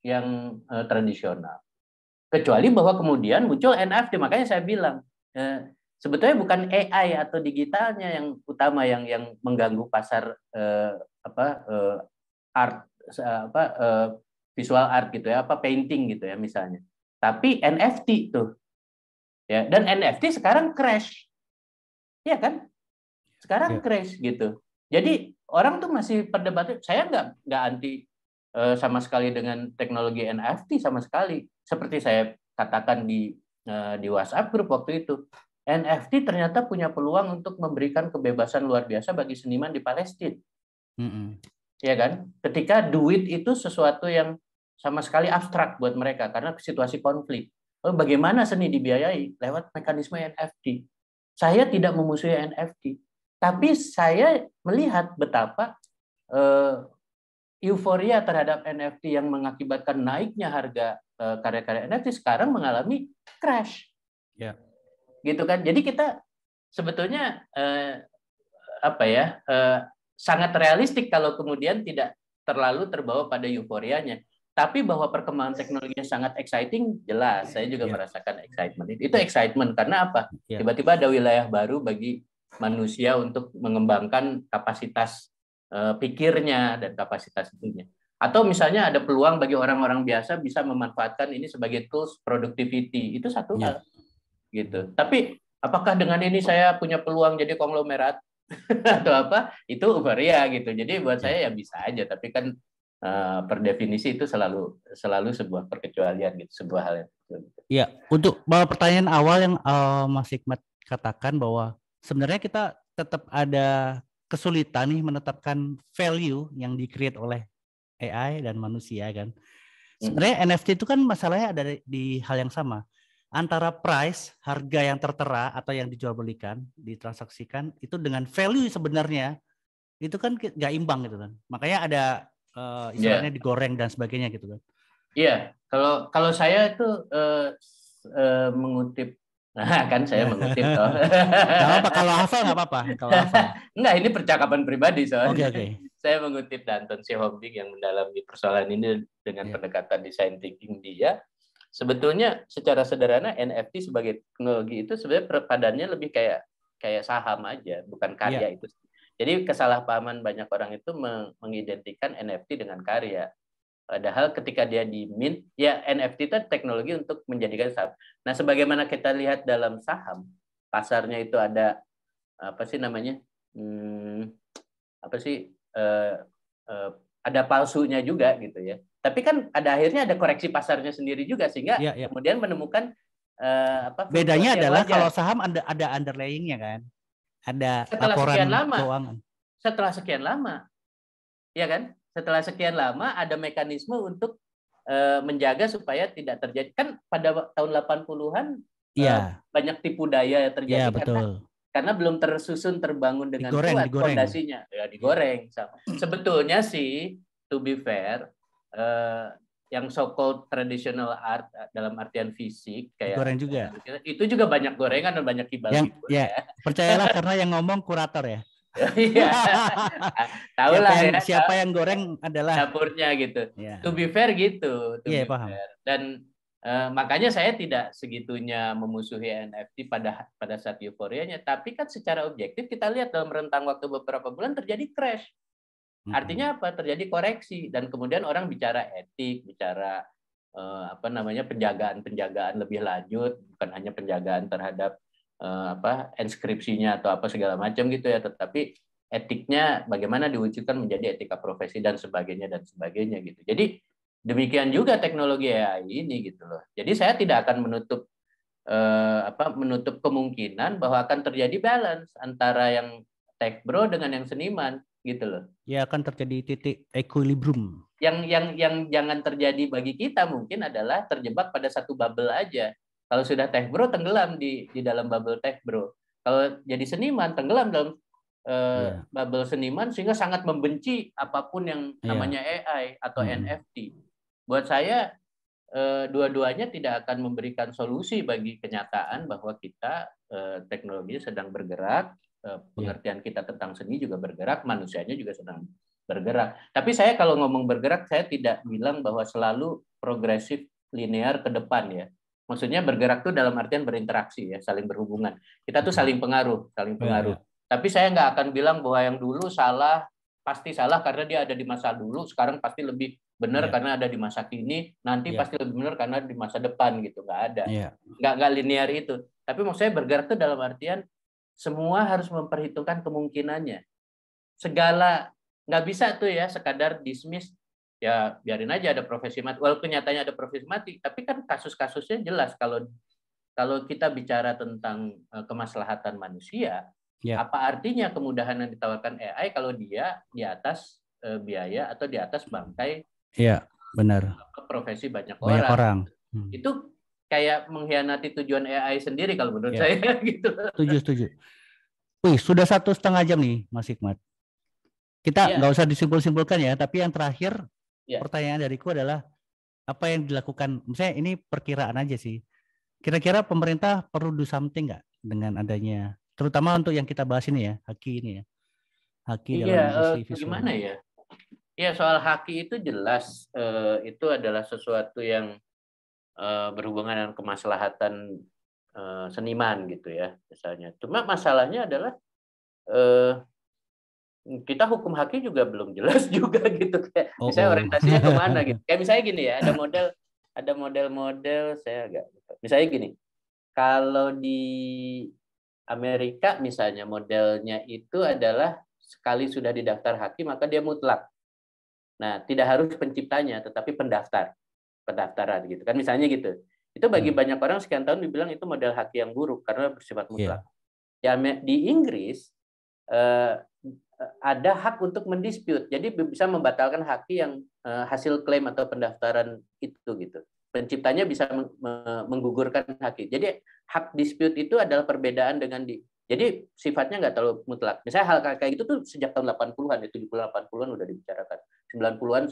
yang tradisional? Kecuali bahwa kemudian muncul NFT, makanya saya bilang sebetulnya bukan AI atau digitalnya yang utama yang mengganggu pasar art visual art gitu ya, painting gitu ya misalnya. Tapi NFT tuh. Ya, dan NFT sekarang crash. Iya kan? Sekarang crash gitu. Jadi orang tuh masih perdebatan. Saya nggak anti sama sekali dengan teknologi NFT sama sekali. Seperti saya katakan di WhatsApp grup waktu itu. NFT ternyata punya peluang untuk memberikan kebebasan luar biasa bagi seniman di Palestina. Ya kan? Ketika duit itu sesuatu yang sama sekali abstrak buat mereka karena situasi konflik. Lalu bagaimana seni dibiayai? Lewat mekanisme NFT. Saya tidak memusuhi NFT, tapi saya melihat betapa euforia terhadap NFT yang mengakibatkan naiknya harga karya-karya NFT sekarang mengalami crash. Ya. Gitu kan. Jadi kita sebetulnya sangat realistik kalau kemudian tidak terlalu terbawa pada euforianya. Tapi bahwa perkembangan teknologinya sangat exciting, jelas. Saya juga merasakan excitement. Itu excitement karena apa? Tiba-tiba ada wilayah baru bagi manusia untuk mengembangkan kapasitas pikirnya dan kapasitas itunya. Atau misalnya ada peluang bagi orang-orang biasa bisa memanfaatkan ini sebagai tools productivity. Itu satu hal. Gitu. Tapi apakah dengan ini saya punya peluang jadi konglomerat atau apa? Itu euforia gitu. Jadi buat saya ya bisa aja. Tapi kan per definisi itu selalu sebuah perkecualian gitu, sebuah hal yang Iya, untuk pertanyaan awal yang Mas Hikmat katakan bahwa sebenarnya kita tetap ada kesulitan nih menetapkan value yang di-create oleh AI dan manusia kan. Sebenarnya NFT itu kan masalahnya ada di hal yang sama. Antara price, harga yang tertera atau yang dijual belikan, ditransaksikan itu dengan value sebenarnya itu kan nggak imbang gitu kan. Makanya ada istilahnya digoreng dan sebagainya gitu kan. Iya, kalau saya itu mengutip, kan saya mengutip toh. Nggak apa-apa, kalau hafal nggak apa-apa. Kalau hafal. Enggak, ini percakapan pribadi soalnya. Oke. Saya mengutip Danton Sihombing yang mendalami persoalan ini dengan pendekatan design thinking dia. Sebetulnya secara sederhana NFT sebagai teknologi itu sebenarnya perpadannya lebih kayak saham aja, bukan karya itu. Jadi kesalahpahaman banyak orang itu mengidentikan NFT dengan karya. Padahal ketika dia di mint, ya NFT itu teknologi untuk menjadikan saham. Nah, sebagaimana kita lihat dalam saham, pasarnya itu ada apa sih namanya? Ada palsunya juga gitu ya. Tapi kan akhirnya ada koreksi pasarnya sendiri juga sehingga kemudian menemukan bedanya adalah kalau saham ada underlying-nya kan. Ada laporan keuangan. Setelah sekian lama. Ya kan? Setelah sekian lama ada mekanisme untuk menjaga supaya tidak terjadi. Kan pada tahun 80-an banyak tipu daya yang terjadi karena belum tersusun terbangun dengan kuat fondasinya. Ya digoreng. Sebetulnya sih to be fair yang so-called traditional art dalam artian fisik kayak digoreng juga. Itu juga banyak gorengan dan banyak kibal-kibal percayalah karena yang ngomong kurator ya. Tahu lah siapa yang goreng adalah dapurnya gitu. To be fair gitu. Paham. Dan makanya saya tidak segitunya memusuhi NFT pada saat euforianya, tapi kan secara objektif kita lihat dalam rentang waktu beberapa bulan terjadi crash. Artinya apa? Terjadi koreksi dan kemudian orang bicara etik, bicara penjagaan lebih lanjut, bukan hanya penjagaan terhadap inskripsinya atau apa segala macam gitu ya, tetapi etiknya bagaimana diwujudkan menjadi etika profesi dan sebagainya gitu. Jadi demikian juga teknologi AI ini gitu loh. Jadi saya tidak akan menutup kemungkinan bahwa akan terjadi balance antara yang tech bro dengan yang seniman gitu loh. Ya akan terjadi titik equilibrium. Yang jangan terjadi bagi kita mungkin adalah terjebak pada satu bubble aja. Kalau sudah tech bro tenggelam di dalam bubble tech bro. Kalau jadi seniman tenggelam dalam bubble seniman sehingga sangat membenci apapun yang namanya AI atau NFT. Buat saya dua-duanya tidak akan memberikan solusi bagi kenyataan bahwa kita teknologi sedang bergerak. Pengertian kita tentang seni juga bergerak, manusianya juga sedang bergerak. Tapi saya kalau ngomong bergerak, saya tidak bilang bahwa selalu progresif linear ke depan ya. Maksudnya bergerak tuh dalam artian berinteraksi ya, saling berhubungan. Kita tuh saling pengaruh. Tapi saya nggak akan bilang bahwa yang dulu salah, pasti salah karena dia ada di masa dulu, sekarang pasti lebih benar karena ada di masa kini, nanti pasti lebih benar karena di masa depan gitu. Nggak ada. Nggak linear itu. Tapi maksud saya bergerak tuh dalam artian semua harus memperhitungkan kemungkinannya. Segala nggak bisa tuh ya sekadar dismiss ya biarin aja ada profesi mati. Walaupun nyatanya ada profesi mati, tapi kan kasus-kasusnya jelas kalau kita bicara tentang kemaslahatan manusia, apa artinya kemudahan yang ditawarkan AI kalau dia di atas biaya atau di atas bangkai? Iya, benar. Profesi banyak orang. Itu kayak mengkhianati tujuan AI sendiri kalau menurut saya gitu. Setuju. Wih, sudah 1,5 jam nih, Mas Hikmat. Kita nggak usah disimpul-simpulkan ya, tapi yang terakhir pertanyaan dariku adalah apa yang dilakukan? Misalnya ini perkiraan aja sih. Kira-kira pemerintah perlu do something nggak dengan adanya, terutama untuk yang kita bahas ini ya, Haki ini ya. Haki dalam industri visual. Gimana ya? Ya, soal haki itu jelas itu adalah sesuatu yang berhubungan dengan kemaslahatan seniman gitu ya misalnya. Cuma masalahnya adalah kita hukum haki juga belum jelas juga gitu kayak misalnya orientasinya kemana gitu. Kayak misalnya gini ya, ada model-model saya agak misalnya gini. Kalau di Amerika misalnya modelnya itu adalah sekali sudah didaftar haki maka dia mutlak. Nah, tidak harus penciptanya tetapi pendaftaran gitu kan misalnya gitu. Itu bagi banyak orang sekian tahun dibilang itu model haki yang buruk karena bersifat mutlak. Ya, di Inggris ada hak untuk mendispute. Jadi bisa membatalkan haki yang hasil klaim atau pendaftaran itu gitu. Penciptanya bisa menggugurkan haki. Jadi hak dispute itu adalah perbedaan dengan jadi sifatnya nggak terlalu mutlak. Misalnya hal kayak gitu tuh sejak tahun 80-an, 70-80-an udah dibicarakan. 90-an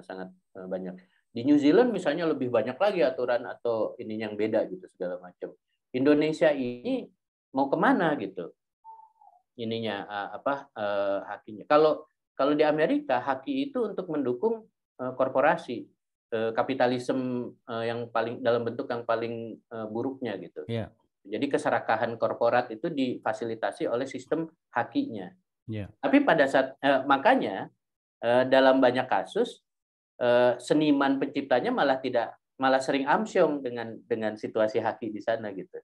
sangat banyak. Di New Zealand misalnya lebih banyak lagi aturan atau ini yang beda gitu segala macam. Indonesia ini mau kemana gitu? Ininya hakinya. Kalau di Amerika haki itu untuk mendukung korporasi kapitalisme yang paling dalam bentuk yang paling buruknya gitu. Yeah. Jadi keserakahan korporat itu difasilitasi oleh sistem hakinya. Yeah. Tapi pada saat makanya dalam banyak kasus seniman penciptanya malah sering amsyong dengan situasi haki di sana gitu.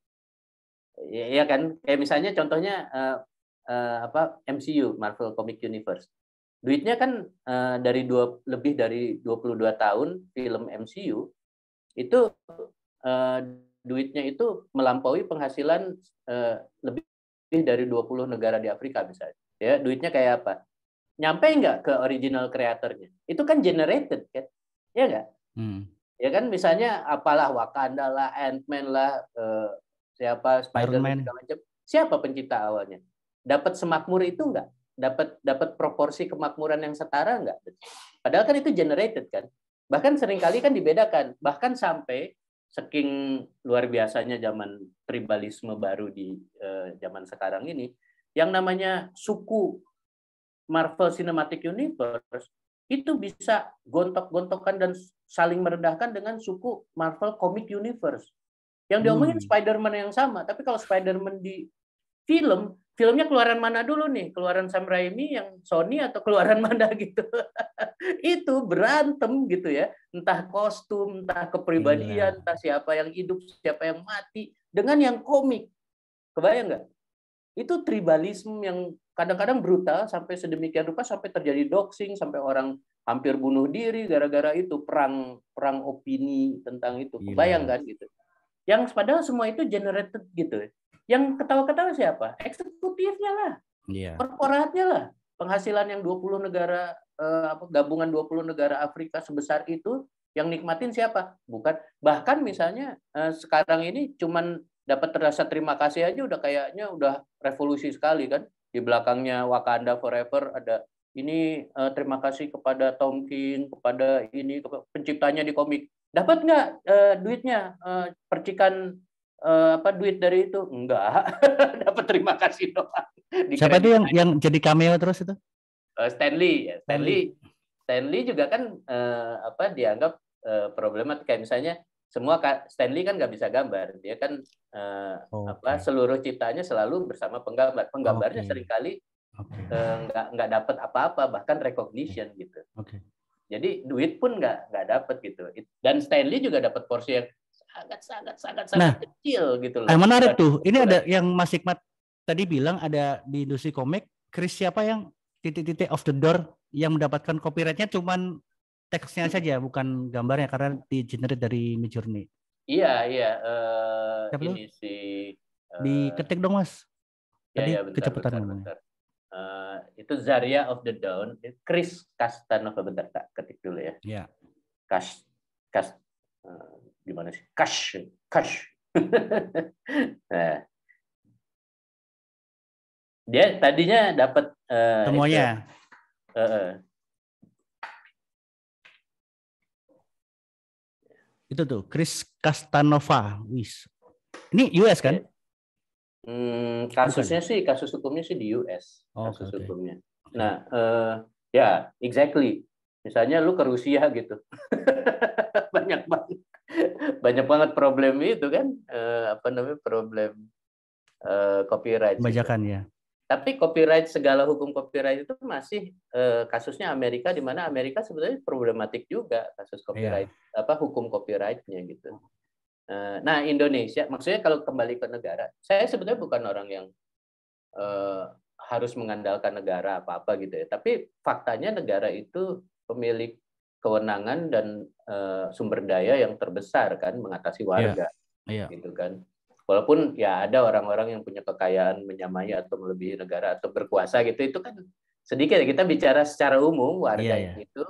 Ya kan kayak misalnya contohnya MCU Marvel Comic Universe. Duitnya kan lebih dari 22 tahun film MCU itu duitnya itu melampaui penghasilan lebih dari 20 negara di Afrika misalnya. Ya, duitnya kayak apa? Nyampe nggak ke original creator-nya? Itu kan generated kan? Ya nggak? Ya kan misalnya apalah Wakanda lah, Ant-Man lah, siapa Spider-Man segala macam. Siapa pencipta awalnya? Dapat semakmur itu nggak? Dapat proporsi kemakmuran yang setara nggak? Padahal kan itu generated kan. Bahkan seringkali kan dibedakan. Bahkan sampai saking luar biasanya zaman tribalisme baru di zaman sekarang ini, yang namanya suku Marvel Cinematic Universe itu bisa gontok-gontokan dan saling merendahkan dengan suku Marvel Comic Universe. Yang diomongin Spider-Man yang sama, tapi kalau Spider-Man di filmnya keluaran mana dulu nih? Keluaran Sam Raimi yang Sony atau keluaran mana gitu? Itu berantem gitu ya. Entah kostum, entah kepribadian, entah siapa yang hidup, siapa yang mati. Dengan yang komik. Kebayang nggak? Itu tribalisme yang kadang-kadang brutal sampai sedemikian rupa sampai terjadi doxing, sampai orang hampir bunuh diri gara-gara itu. Perang opini tentang itu. Kebayang kan gitu? Yang padahal semua itu generated gitu. Yang ketawa-ketawa siapa? Eksekutifnya lah. Korporatnya lah. Penghasilan yang 20 negara gabungan 20 negara Afrika sebesar itu yang nikmatin siapa? Bukan. Bahkan misalnya sekarang ini cuman dapat rasa terima kasih aja udah kayaknya udah revolusi sekali kan. Di belakangnya Wakanda Forever ada ini terima kasih kepada Tom King, kepada ini penciptanya di komik. Dapat nggak duitnya percikan duit dari itu? Enggak. Dapat terima kasih doang. Siapa itu yang jadi cameo terus itu? Stanley. Stanley juga kan dianggap problematik kayak misalnya semua Stanley kan nggak bisa gambar. Dia kan seluruh ciptanya selalu bersama penggambar. Penggambarnya seringkali nggak dapat apa-apa, bahkan recognition gitu. Jadi duit pun nggak dapat gitu. Dan Stanley juga dapat porsi yang sangat kecil gitu loh. Menarik tuh. Ini ada yang Mas Hikmat tadi bilang ada di industri komik. Chris siapa yang titik-titik of the door yang mendapatkan copyright-nya cuman teksnya saja, bukan gambarnya karena di-generate dari Midjourney. Iya. Ini diketik dong Mas. Tadi kecepatan ngomongnya. Itu Zarya of the Dawn, Chris Castanova, bentar tak ketik dulu ya. Iya. Gimana sih? Cash. Nah. Dia tadinya dapat semuanya. Itu tuh Chris Castanova. Ini US kan? Kasus hukumnya sih di US. Hukumnya. Nah, Ya, exactly. Misalnya lu ke Rusia gitu, banyak banget problem itu kan, problem copyright. Bajakan ya. Tapi copyright, segala hukum copyright itu masih kasusnya Amerika, di mana Amerika sebenarnya problematik juga kasus copyright, hukum copyrightnya gitu. Nah, Indonesia, maksudnya kalau kembali ke negara, saya sebenarnya bukan orang yang harus mengandalkan negara apa-apa gitu ya. Tapi faktanya negara itu pemilik kewenangan dan sumber daya yang terbesar kan mengatasi warga, gitu kan. Walaupun ya ada orang-orang yang punya kekayaan menyamai atau melebihi negara atau berkuasa gitu, itu kan sedikit. Kita bicara secara umum, warga itu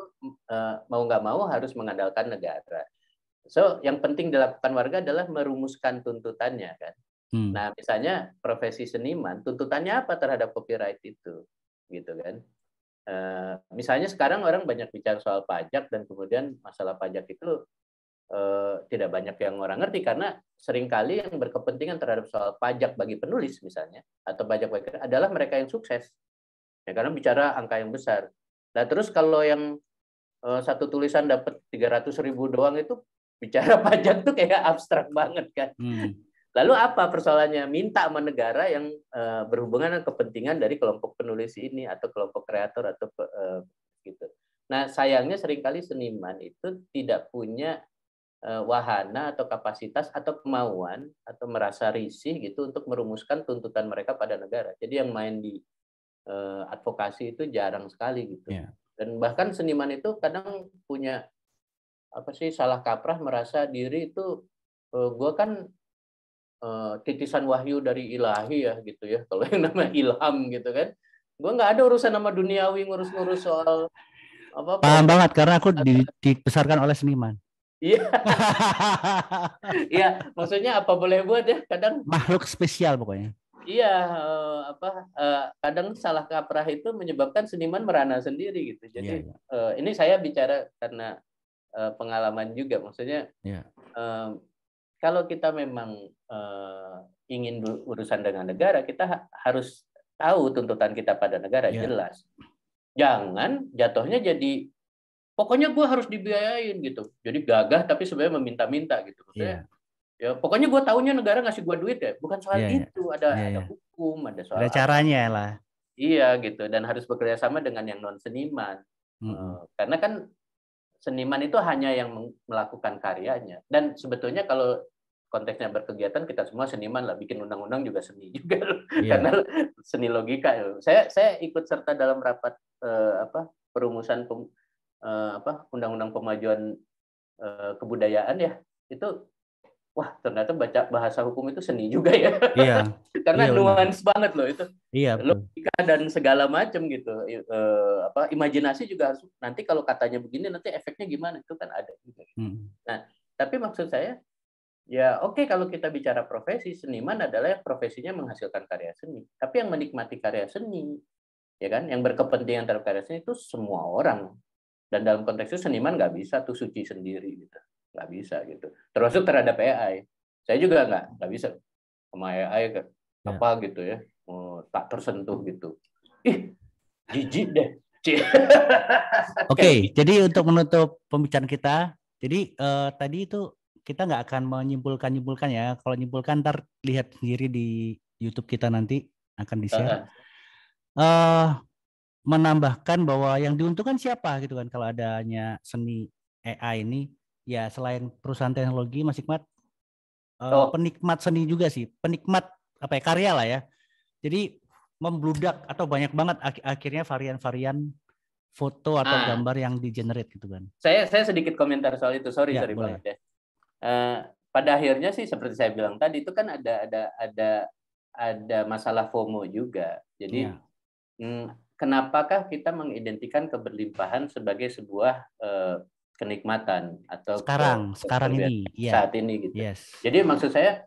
mau nggak mau harus mengandalkan negara. So yang penting dilakukan warga adalah merumuskan tuntutannya kan. Nah, misalnya profesi seniman, tuntutannya apa terhadap copyright itu, gitu kan? Misalnya sekarang orang banyak bicara soal pajak, dan kemudian masalah pajak itu tidak banyak yang orang ngerti, karena seringkali yang berkepentingan terhadap soal pajak bagi penulis misalnya, atau pajak bagi adalah mereka yang sukses, ya, karena bicara angka yang besar. Nah, terus kalau yang satu tulisan dapat 300.000 doang itu bicara pajak tuh kayak abstrak banget kan. Lalu apa persoalannya? Minta sama negara yang berhubungan dengan kepentingan dari kelompok penulis ini atau kelompok kreator atau gitu. Nah, sayangnya seringkali seniman itu tidak punya wahana atau kapasitas atau kemauan atau merasa risih gitu untuk merumuskan tuntutan mereka pada negara. Jadi yang main di advokasi itu jarang sekali gitu. Dan bahkan seniman itu kadang punya salah kaprah, merasa diri itu gue kan titisan wahyu dari ilahi ya gitu ya, kalau yang namanya ilham gitu kan. Gue nggak ada urusan sama duniawi, ngurus-ngurus soal apa. Paham banget, karena aku dibesarkan oleh seniman. Iya. Iya, maksudnya apa boleh buat ya, kadang makhluk spesial pokoknya. Iya, kadang salah kaprah itu menyebabkan seniman merana sendiri gitu. Jadi ini saya bicara karena pengalaman juga, maksudnya kalau kita memang ingin berurusan dengan negara, kita harus tahu tuntutan kita pada negara jelas. Jangan jatuhnya jadi pokoknya gue harus dibiayain gitu. Jadi gagah tapi sebenarnya meminta-minta gitu. Maksudnya ya pokoknya gue taunya negara ngasih gue duit ya. Bukan soal itu, ada hukum, ada soal. Ada caranya lah. Iya gitu, dan harus bekerja sama dengan yang non seniman. Karena kan seniman itu hanya yang melakukan karyanya. Dan sebetulnya kalau konteksnya berkegiatan, kita semua seniman lah, bikin undang-undang juga seni juga, karena seni logika. Saya ikut serta dalam rapat perumusan undang-undang pemajuan kebudayaan ya. Itu wah, ternyata baca bahasa hukum itu seni juga ya. Karena nuans banget loh itu. Logika dan segala macam gitu. Imajinasi juga harus, nanti kalau katanya begini nanti efeknya gimana, itu kan ada juga. Nah, tapi maksud saya ya oke, kalau kita bicara profesi, seniman adalah yang profesinya menghasilkan karya seni. Tapi yang menikmati karya seni, ya kan, yang berkepentingan terhadap karya seni itu semua orang. Dan dalam konteks itu seniman nggak bisa tuh suci sendiri gitu, nggak bisa gitu. Termasuk terhadap AI. Saya juga nggak bisa sama AI apa gitu ya, tak tersentuh gitu. Jijik deh. Oke, jadi untuk menutup pembicaraan kita, jadi tadi itu kita nggak akan menyimpulkan ya. Kalau nyimpulkan ntar lihat sendiri di YouTube kita, nanti akan di-share. Menambahkan bahwa yang diuntungkan siapa gitu kan kalau adanya seni AI ini, ya selain perusahaan teknologi, Mas Hikmat, penikmat seni juga sih, penikmat karya lah ya. Jadi membludak atau banyak banget akhirnya varian-varian foto atau gambar yang di-generate gitu kan. Saya sedikit komentar soal itu, sorry banget ya. Pada akhirnya sih seperti saya bilang tadi, itu kan ada masalah FOMO juga. Jadi kenapakah kita mengidentikan keberlimpahan sebagai sebuah kenikmatan atau sekarang ini saat ini gitu. Jadi maksud saya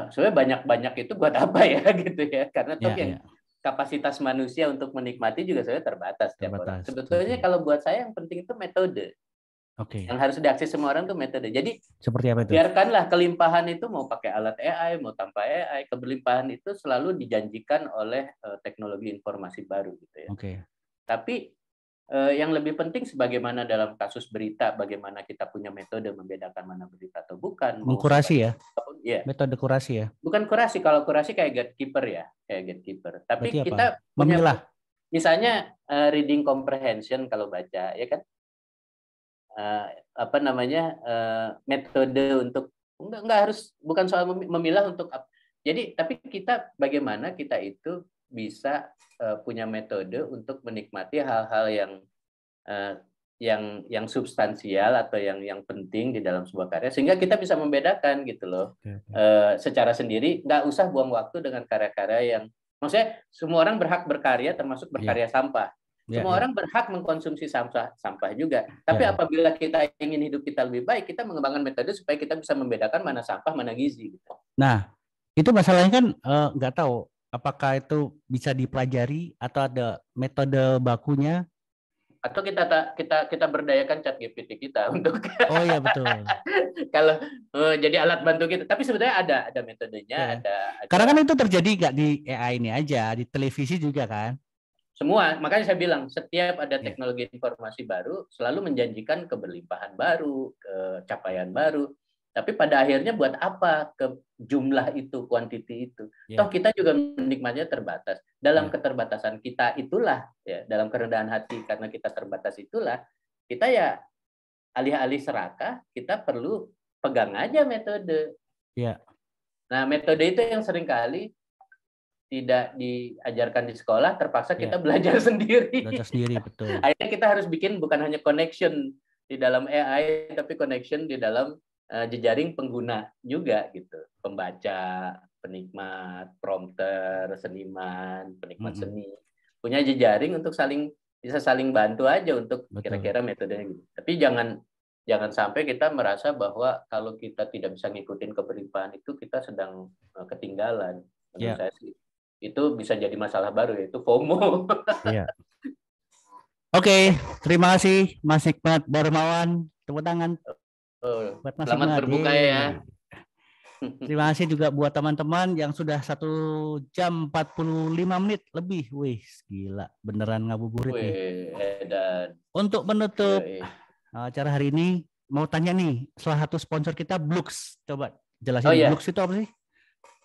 sebenarnya banyak itu buat apa ya gitu ya, karena yang kapasitas manusia untuk menikmati juga saya terbatas tiap orang. Sebetulnya kalau buat saya yang penting itu metode. Yang harus diakses semua orang tuh metode. Jadi seperti apa itu? Biarkanlah kelimpahan itu mau pakai alat AI, mau tanpa AI, keberlimpahan itu selalu dijanjikan oleh teknologi informasi baru gitu ya. Tapi yang lebih penting sebagaimana dalam kasus berita, bagaimana kita punya metode membedakan mana berita atau bukan. Mengkurasi ya? Ya. Metode kurasi ya? Bukan kurasi, kalau kurasi kayak gatekeeper ya, kayak gatekeeper. Tapi Berarti kita apa? punya, Memilah. misalnya reading comprehension kalau baca, ya kan? Metode untuk enggak harus, bukan soal memilah untuk. Jadi tapi kita bagaimana kita itu bisa punya metode untuk menikmati hal-hal yang substansial atau yang penting di dalam sebuah karya, sehingga kita bisa membedakan gitu loh. Secara sendiri, nggak usah buang waktu dengan karya-karya yang, maksudnya semua orang berhak berkarya termasuk berkarya sampah. Semua orang berhak mengkonsumsi sampah juga. Tapi apabila kita ingin hidup kita lebih baik, kita mengembangkan metode supaya kita bisa membedakan mana sampah, mana gizi. Gitu. Nah, itu masalahnya kan nggak tahu apakah itu bisa dipelajari atau ada metode bakunya. Atau kita berdayakan ChatGPT kita untuk. Oh iya betul. Kalau jadi alat bantu kita. Tapi sebenarnya ada metodenya. Ada. Karena kan itu terjadi nggak di AI ini aja, di televisi juga kan. Semua, makanya saya bilang setiap ada teknologi informasi baru selalu menjanjikan keberlimpahan baru, capaian baru. Tapi pada akhirnya buat apa ke jumlah itu, kuantiti itu? Toh kita juga menikmatinya terbatas. Dalam keterbatasan kita itulah, ya, dalam kerendahan hati karena kita terbatas itulah, kita ya alih-alih serakah, kita perlu pegang aja metode. Nah, metode itu yang seringkali tidak diajarkan di sekolah, terpaksa kita belajar sendiri. Belajar sendiri, betul. Akhirnya kita harus bikin bukan hanya connection di dalam AI, tapi connection di dalam jejaring pengguna juga gitu. Pembaca, penikmat, prompter, seniman, penikmat seni. Punya jejaring untuk bisa saling bantu aja untuk kira-kira metodenya gitu. Tapi jangan sampai kita merasa bahwa kalau kita tidak bisa ngikutin keberlimpahan itu, kita sedang ketinggalan. Menurut saya sih itu bisa jadi masalah baru, yaitu FOMO. Oke, terima kasih Mas Hikmat Darmawan. Tepuk tangan. Buat Mas Selamat Hikmat. Berbuka ya. Terima kasih juga buat teman-teman yang sudah 1 jam 45 menit lebih. Wih, gila. Beneran ngabuburit nih. Untuk menutup acara hari ini, mau tanya nih, salah satu sponsor kita Blux. Coba jelasin Blux itu apa sih?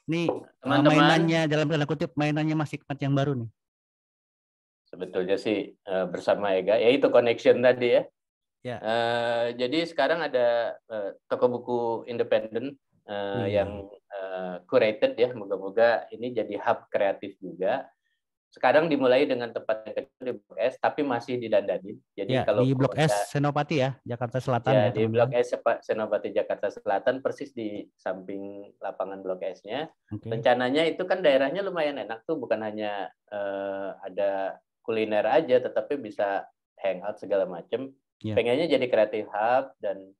Nih mainannya dalam tanda kutip, mainannya Mas Hikmat yang baru nih. Sebetulnya sih bersama Ega, yaitu connection tadi ya. Jadi sekarang ada toko buku independen yang curated ya. Moga-moga ini jadi hub kreatif juga. Sekarang dimulai dengan tempat yang kecil di Blok S, tapi masih didandani. Jadi kalau di Blok S Senopati ya, Jakarta Selatan. Ya, di Blok S Senopati Jakarta Selatan, persis di samping lapangan Blok S-nya. Rencananya itu kan daerahnya lumayan enak tuh, bukan hanya ada kuliner aja, tetapi bisa hangout segala macam. Pengennya jadi creative hub, dan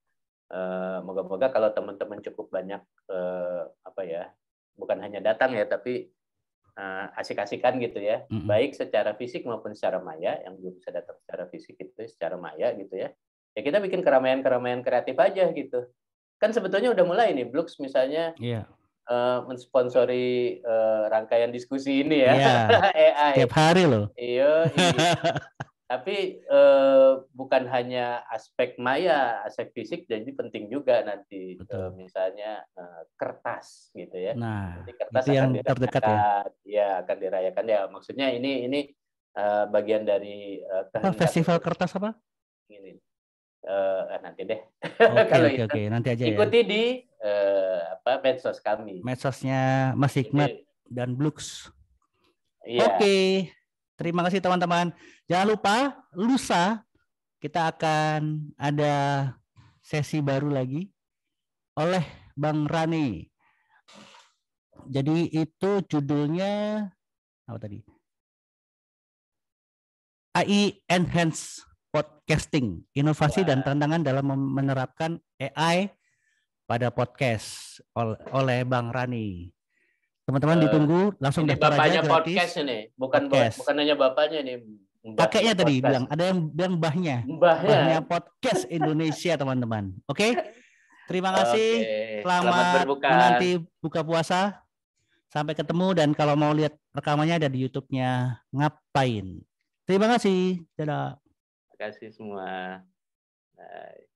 moga-moga kalau teman-teman cukup banyak bukan hanya datang ya, tapi asik-asikan gitu ya, baik secara fisik maupun secara maya. Yang belum bisa datang secara fisik itu secara maya gitu ya. Ya kita bikin keramaian-keramaian kreatif aja gitu. Kan sebetulnya udah mulai nih Blux misalnya mensponsori rangkaian diskusi ini ya. AI. Tiap hari loh. Iya. Tapi bukan hanya aspek maya, aspek fisik, jadi penting juga nanti misalnya kertas gitu ya. Nah, jadi kertas itu yang terdekat ya. Akan dirayakan ya. Maksudnya ini bagian dari festival kertas apa? Ini nanti deh. Oke, nanti aja ikuti ya. Di medsos kami. Medsosnya Mas Hikmat dan Blux. Oke. Terima kasih teman-teman. Jangan lupa lusa kita akan ada sesi baru lagi oleh Bang Rani. Jadi itu judulnya apa tadi? AI Enhance Podcasting, inovasi dan tantangan dalam menerapkan AI pada podcast oleh Bang Rani. Teman-teman ditunggu, langsung daftar aja gratis. Podcast ini, bukan hanya bapaknya nih. Kakeknya tadi bilang, ada yang bilang mbahnya podcast Indonesia teman-teman. Oke, terima kasih. Selamat nanti buka puasa. Sampai ketemu, dan kalau mau lihat rekamannya ada di YouTube-nya Ngapain. Terima kasih. Dadah. Terima kasih semua. Bye.